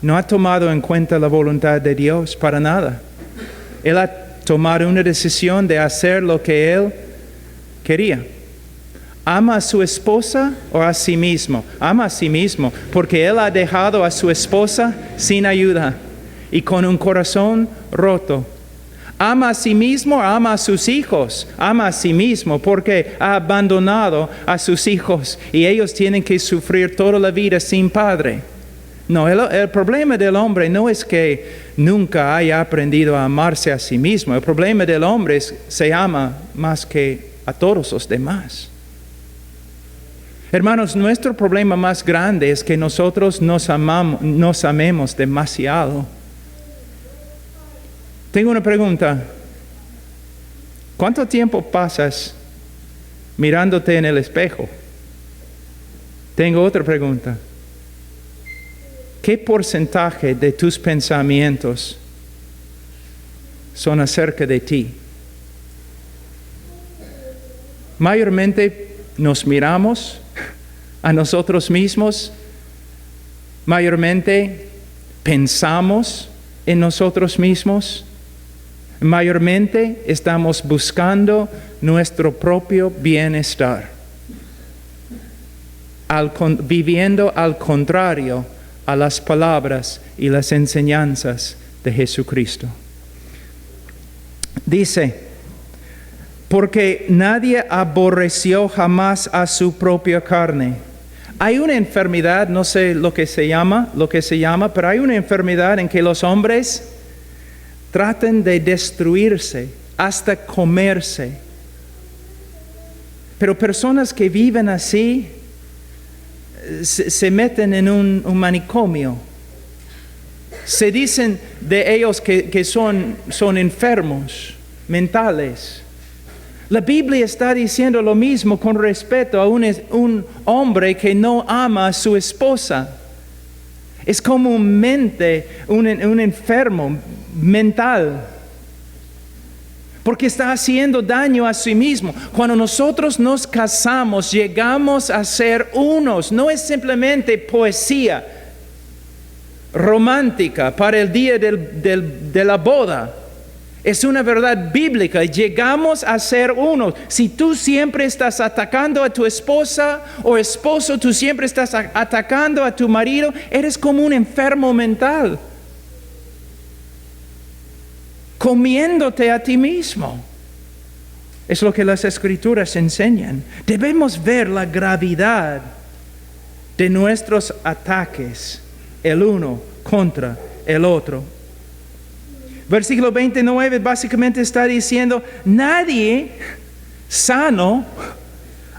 No ha tomado en cuenta la voluntad de Dios para nada. Él ha tomado una decisión de hacer lo que él quería. ¿Ama a su esposa o a sí mismo? Ama a sí mismo, porque él ha dejado a su esposa sin ayuda y con un corazón roto. ¿Ama a sí mismo o ama a sus hijos? Ama a sí mismo porque ha abandonado a sus hijos y ellos tienen que sufrir toda la vida sin padre. No, el problema del hombre no es que nunca haya aprendido a amarse a sí mismo. El problema del hombre es que se ama más que a todos los demás. Hermanos, nuestro problema más grande es que nosotros nos amemos demasiado. Tengo una pregunta. ¿Cuánto tiempo pasas mirándote en el espejo? Tengo otra pregunta. ¿Qué porcentaje de tus pensamientos son acerca de ti? Mayormente nos miramos a nosotros mismos. Mayormente pensamos en nosotros mismos. Mayormente estamos buscando nuestro propio bienestar, viviendo al contrario a las palabras y las enseñanzas de Jesucristo. Dice: porque nadie aborreció jamás a su propia carne. Hay una enfermedad, no sé lo que se llama, pero hay una enfermedad en que los hombres tratan de destruirse hasta comerse. Pero personas que viven así se meten en un manicomio. Se dicen de ellos que son enfermos mentales. La Biblia está diciendo lo mismo con respecto a un hombre que no ama a su esposa. Es como un enfermo mental, porque está haciendo daño a sí mismo. Cuando nosotros nos casamos, llegamos a ser unos. No es simplemente poesía romántica para el día de la boda. Es una verdad bíblica. Llegamos a ser unos. Si tú siempre estás atacando a tu esposa o esposo, tú siempre estás atacando a tu marido, eres como un enfermo mental, comiéndote a ti mismo. Es lo que las Escrituras enseñan. Debemos ver la gravedad de nuestros ataques, el uno contra el otro. Versículo 29 básicamente está diciendo: nadie sano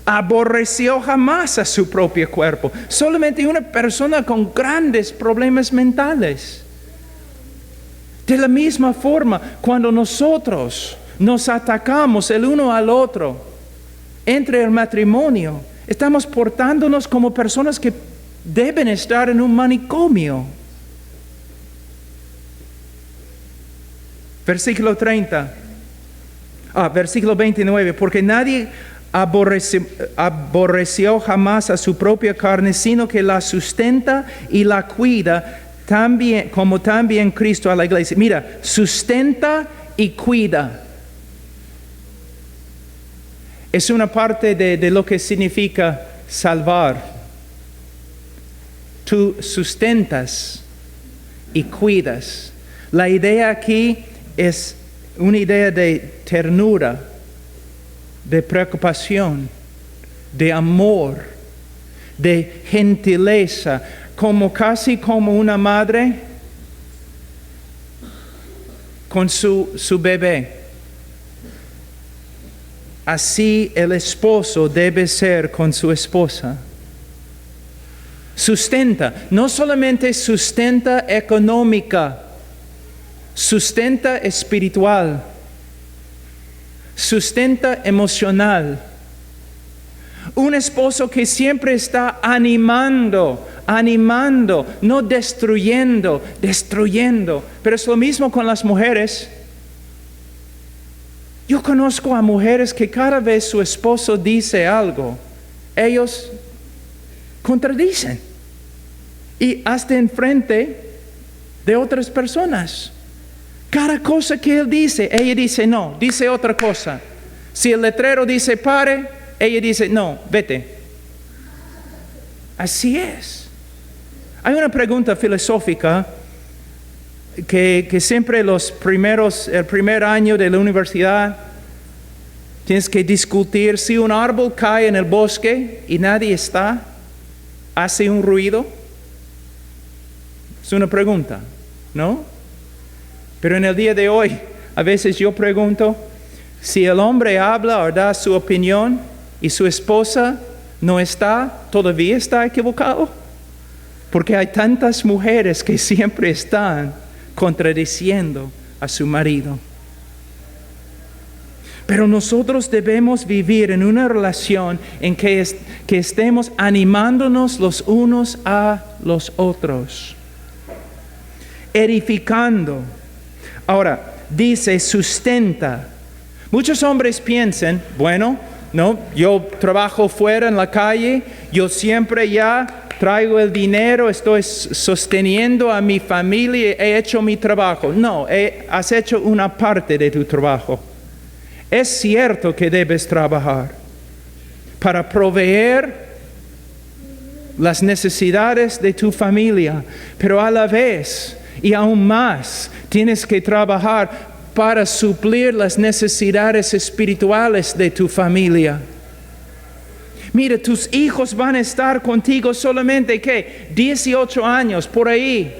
aborreció jamás a su propio cuerpo. Solamente una persona con grandes problemas mentales. De la misma forma, cuando nosotros nos atacamos el uno al otro entre el matrimonio, estamos portándonos como personas que deben estar en un manicomio. Versículo 29, porque nadie aborreció jamás a su propia carne, sino que la sustenta y la cuida, también, como también Cristo a la iglesia. Mira, sustenta y cuida. Es una parte de lo que significa salvar. tú sustentas y cuidas. La idea aquí es una idea de ternura, de preocupación, de amor, de gentileza, casi como una madre con su bebé. Así el esposo debe ser con su esposa. Sustenta, no solamente sustenta económica, sustenta espiritual, sustenta emocional. Un esposo que siempre está animando, no destruyendo. Pero es lo mismo con las mujeres. Yo conozco a mujeres que cada vez su esposo dice algo, ellos contradicen. Y hasta enfrente de otras personas. Cada cosa que él dice, ella dice no, dice otra cosa. Si el letrero dice pare, ella dice no, vete. Así es. Hay una pregunta filosófica que siempre el primer año de la universidad tienes que discutir si un árbol cae en el bosque y nadie está, hace un ruido. Es una pregunta, ¿no? Pero en el día de hoy, a veces yo pregunto, si el hombre habla o da su opinión y su esposa no está, ¿todavía está equivocado? Porque hay tantas mujeres que siempre están contradiciendo a su marido. Pero nosotros debemos vivir en una relación en que estemos animándonos los unos a los otros, edificando. Ahora, dice sustenta. Muchos hombres piensan, bueno, no, yo trabajo fuera en la calle, yo siempre ya traigo el dinero, estoy sosteniendo a mi familia, he hecho mi trabajo. No, has hecho una parte de tu trabajo. Es cierto que debes trabajar para proveer las necesidades de tu familia, pero a la vez y aún más tienes que trabajar para suplir las necesidades espirituales de tu familia. Mira, tus hijos van a estar contigo solamente, ¿qué? 18 años, por ahí.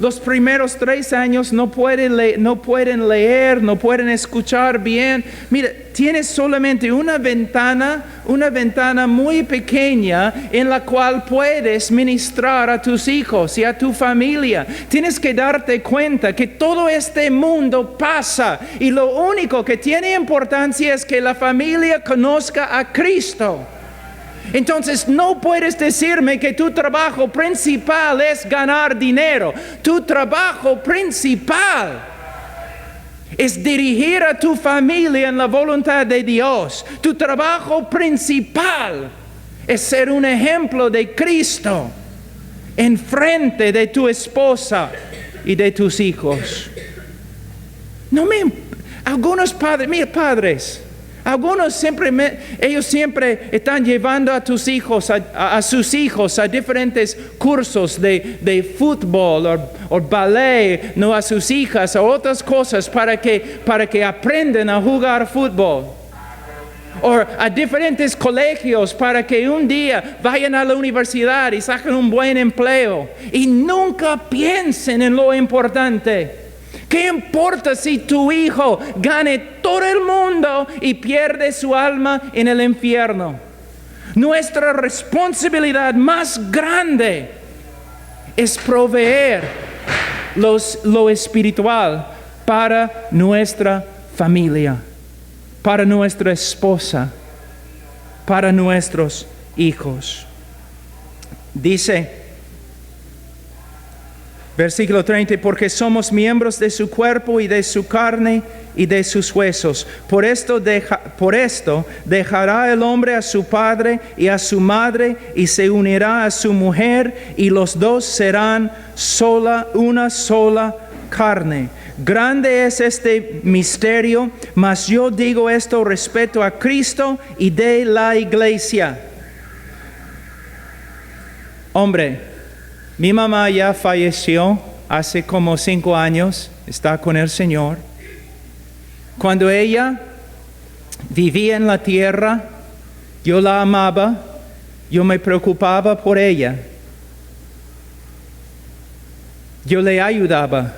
Los primeros 3 años no pueden leer, no pueden escuchar bien. Mira, tienes solamente una ventana muy pequeña en la cual puedes ministrar a tus hijos y a tu familia. Tienes que darte cuenta que todo este mundo pasa y lo único que tiene importancia es que la familia conozca a Cristo. Entonces no puedes decirme que tu trabajo principal es ganar dinero. Tu trabajo principal es dirigir a tu familia en la voluntad de Dios. Tu trabajo principal es ser un ejemplo de Cristo en frente de tu esposa y de tus hijos. Algunos padres, mira, padres. Algunos ellos siempre están llevando a sus hijos a diferentes cursos de fútbol o ballet, no a sus hijas, a otras cosas para que aprendan a jugar fútbol. O a diferentes colegios para que un día vayan a la universidad y saquen un buen empleo. Y nunca piensen en lo importante. ¿Qué importa si tu hijo gane todo el mundo y pierde su alma en el infierno? Nuestra responsabilidad más grande es proveer lo espiritual para nuestra familia, para nuestra esposa, para nuestros hijos. Dice versículo 30, porque somos miembros de su cuerpo y de su carne y de sus huesos. Por esto dejará el hombre a su padre y a su madre y se unirá a su mujer y los dos serán una sola carne. Grande es este misterio, mas yo digo esto respecto a Cristo y de la iglesia. Hombre, Mi mamá ya falleció hace como 5 años, está con el Señor. Cuando ella vivía en la tierra, yo la amaba, yo me preocupaba por ella. Yo le ayudaba,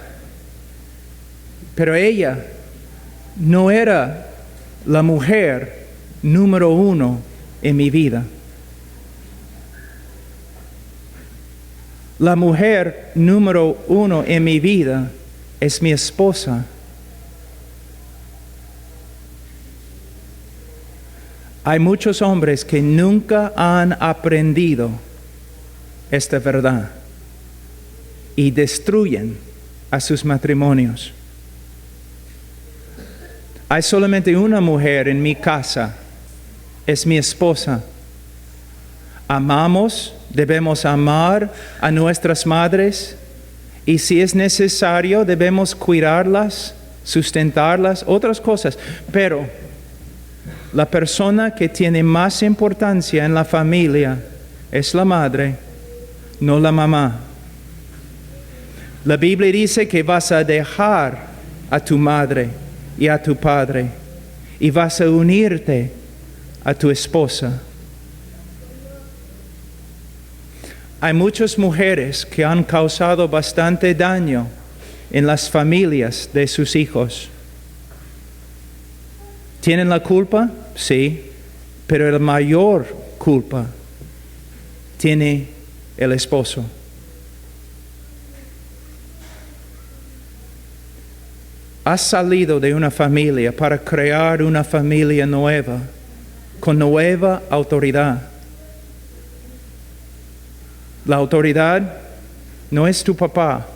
pero ella no era la mujer número 1 en mi vida. La mujer número 1 en mi vida es mi esposa. Hay muchos hombres que nunca han aprendido esta verdad y destruyen a sus matrimonios. Hay solamente una mujer en mi casa, es mi esposa. Amamos, debemos amar a nuestras madres y si es necesario debemos cuidarlas, sustentarlas, otras cosas. Pero la persona que tiene más importancia en la familia es la madre, no la mamá. La Biblia dice que vas a dejar a tu madre y a tu padre y vas a unirte a tu esposa. Hay muchas mujeres que han causado bastante daño en las familias de sus hijos. ¿Tienen la culpa? Sí, pero la mayor culpa tiene el esposo. Has salido de una familia para crear una familia nueva, con nueva autoridad. La autoridad no es tu papá.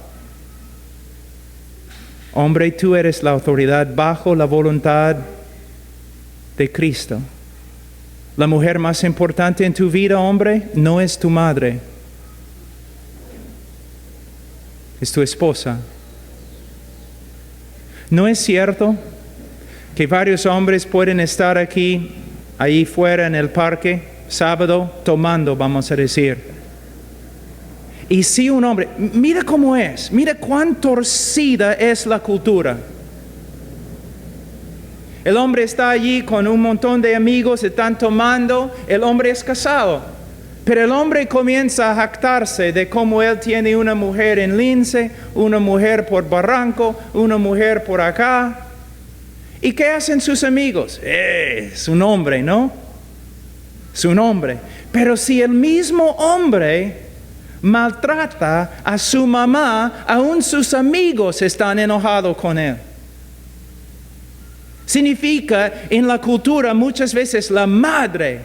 Hombre, tú eres la autoridad bajo la voluntad de Cristo. La mujer más importante en tu vida, hombre, no es tu madre. Es tu esposa. ¿No es cierto que varios hombres pueden estar aquí, ahí fuera en el parque, sábado, tomando, vamos a decir? Y si un hombre, mira cómo es, mira cuán torcida es la cultura. El hombre está allí con un montón de amigos, están tomando, el hombre es casado. Pero el hombre comienza a jactarse de cómo él tiene una mujer en Lince, una mujer por Barranco, una mujer por acá. ¿Y qué hacen sus amigos? Es un hombre, ¿no? Es un hombre. Pero si el mismo hombre maltrata a su mamá, aún sus amigos están enojados con él. Significa, en la cultura muchas veces la madre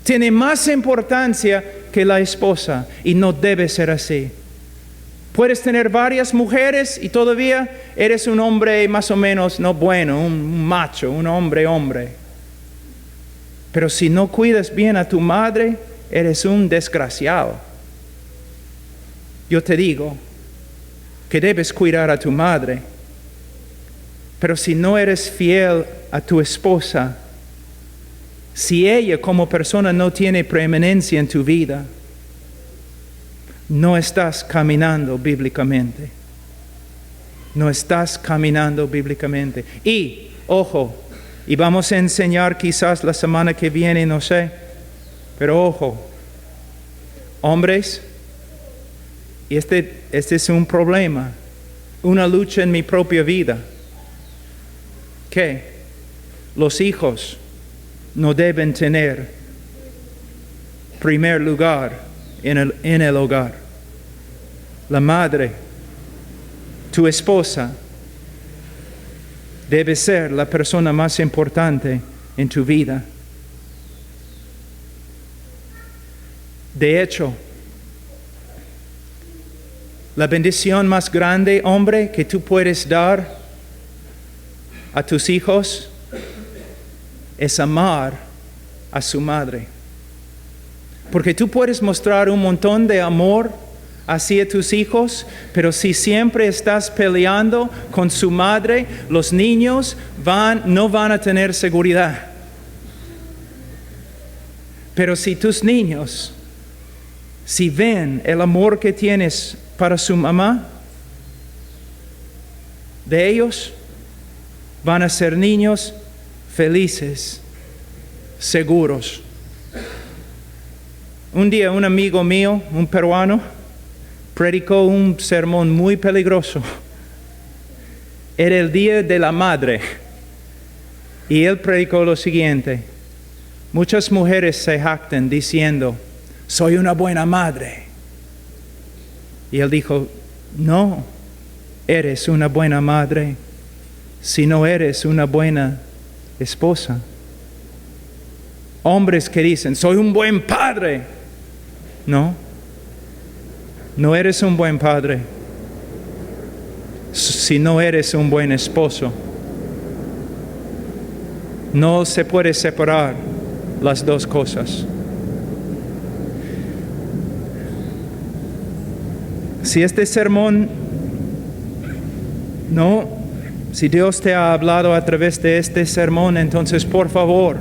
tiene más importancia que la esposa y no debe ser así. Puedes tener varias mujeres y todavía eres un hombre más o menos no bueno, un macho, un hombre. Pero si no cuidas bien a tu madre, eres un desgraciado. Yo te digo que debes cuidar a tu madre, pero si no eres fiel a tu esposa, si ella como persona no tiene preeminencia en tu vida, no estás caminando bíblicamente. No estás caminando bíblicamente. Y, ojo, y vamos a enseñar quizás la semana que viene, no sé, pero ojo, hombres, y este es un problema, una lucha en mi propia vida, que los hijos no deben tener primer lugar en el hogar. La madre, tu esposa, debe ser la persona más importante en tu vida. De hecho, la bendición más grande, hombre, que tú puedes dar a tus hijos es amar a su madre. Porque tú puedes mostrar un montón de amor hacia tus hijos, pero si siempre estás peleando con su madre, los niños no van a tener seguridad. Pero si tus niños si ven el amor que tienes para su mamá, de ellos van a ser niños felices, seguros. Un día un amigo mío, un peruano, predicó un sermón muy peligroso. Era el Día de la Madre. Y él predicó lo siguiente: muchas mujeres se jactan diciendo, soy una buena madre. Y él dijo, no eres una buena madre si no eres una buena esposa. Hombres que dicen, soy un buen padre. No eres un buen padre si no eres un buen esposo. No se puede separar las dos cosas. Si este sermón si Dios te ha hablado a través de este sermón, entonces por favor,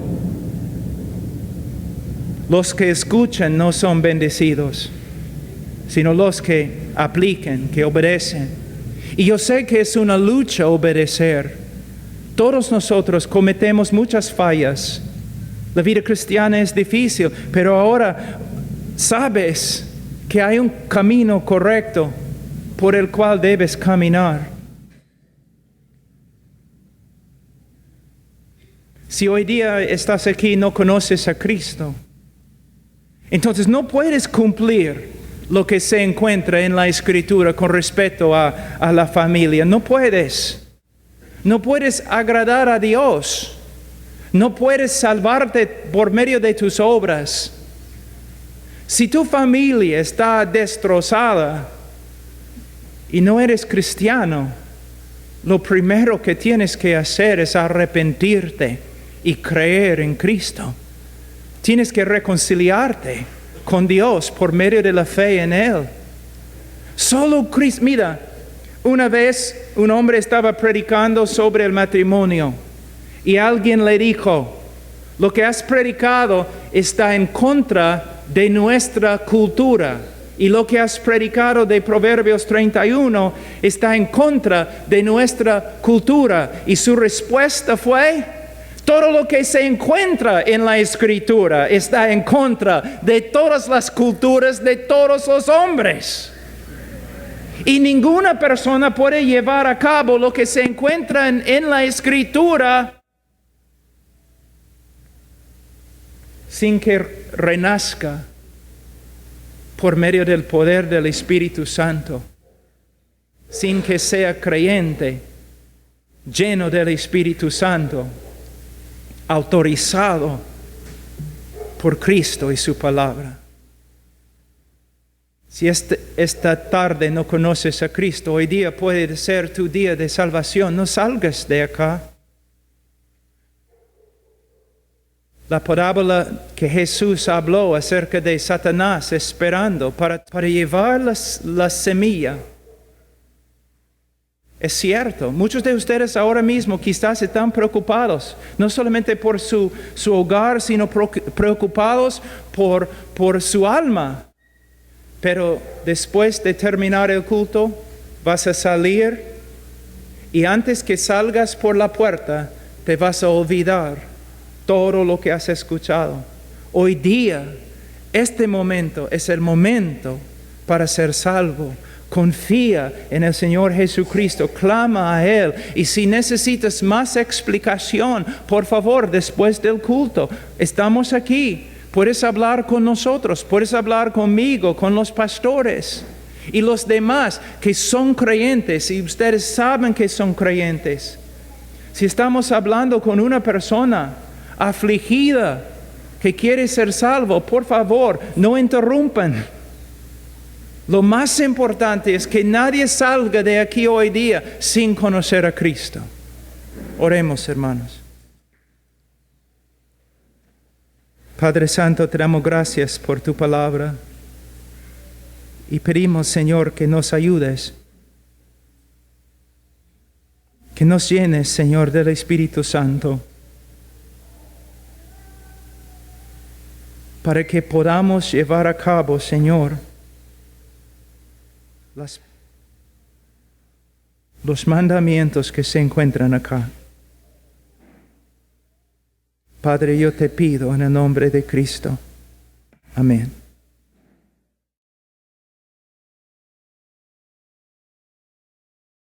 los que escuchan no son bendecidos, sino los que apliquen, que obedecen. Y yo sé que es una lucha obedecer. Todos nosotros cometemos muchas fallas. La vida cristiana es difícil, pero ahora sabes que hay un camino correcto por el cual debes caminar. Si hoy día estás aquí y no conoces a Cristo, entonces no puedes cumplir lo que se encuentra en la Escritura con respecto a la familia. No puedes. No puedes agradar a Dios. No puedes salvarte por medio de tus obras. Si tu familia está destrozada y no eres cristiano, lo primero que tienes que hacer es arrepentirte y creer en Cristo. Tienes que reconciliarte con Dios por medio de la fe en Él. Solo Cristo. Mira, una vez un hombre estaba predicando sobre el matrimonio y alguien le dijo, lo que has predicado está en contra de nuestra cultura. Y lo que has predicado de Proverbios 31 está en contra de nuestra cultura. Y su respuesta fue, todo lo que se encuentra en la Escritura está en contra de todas las culturas de todos los hombres. Y ninguna persona puede llevar a cabo lo que se encuentra en la Escritura sin que renazca por medio del poder del Espíritu Santo, sin que sea creyente, lleno del Espíritu Santo, autorizado por Cristo y su palabra. Si esta tarde no conoces a Cristo, hoy día puede ser tu día de salvación. No salgas de acá. La parábola que Jesús habló acerca de Satanás esperando para llevar la semilla. Es cierto, muchos de ustedes ahora mismo quizás están preocupados, no solamente por su hogar, sino preocupados por su alma. Pero después de terminar el culto, vas a salir y antes que salgas por la puerta, te vas a olvidar todo lo que has escuchado. Hoy día, este momento es el momento para ser salvo. Confía en el Señor Jesucristo, clama a Él. Y si necesitas más explicación, por favor, después del culto, estamos aquí. Puedes hablar con nosotros, puedes hablar conmigo, con los pastores y los demás que son creyentes y ustedes saben que son creyentes. Si estamos hablando con una persona afligida que quiere ser salvo, por favor, no interrumpan. Lo más importante es que nadie salga de aquí hoy día sin conocer a Cristo. Oremos, hermanos. Padre Santo, te damos gracias por tu palabra y pedimos, Señor, que nos ayudes, que nos llenes, Señor, del Espíritu Santo. para que podamos llevar a cabo, Señor, los mandamientos que se encuentran acá. Padre, yo te pido en el nombre de Cristo. Amén.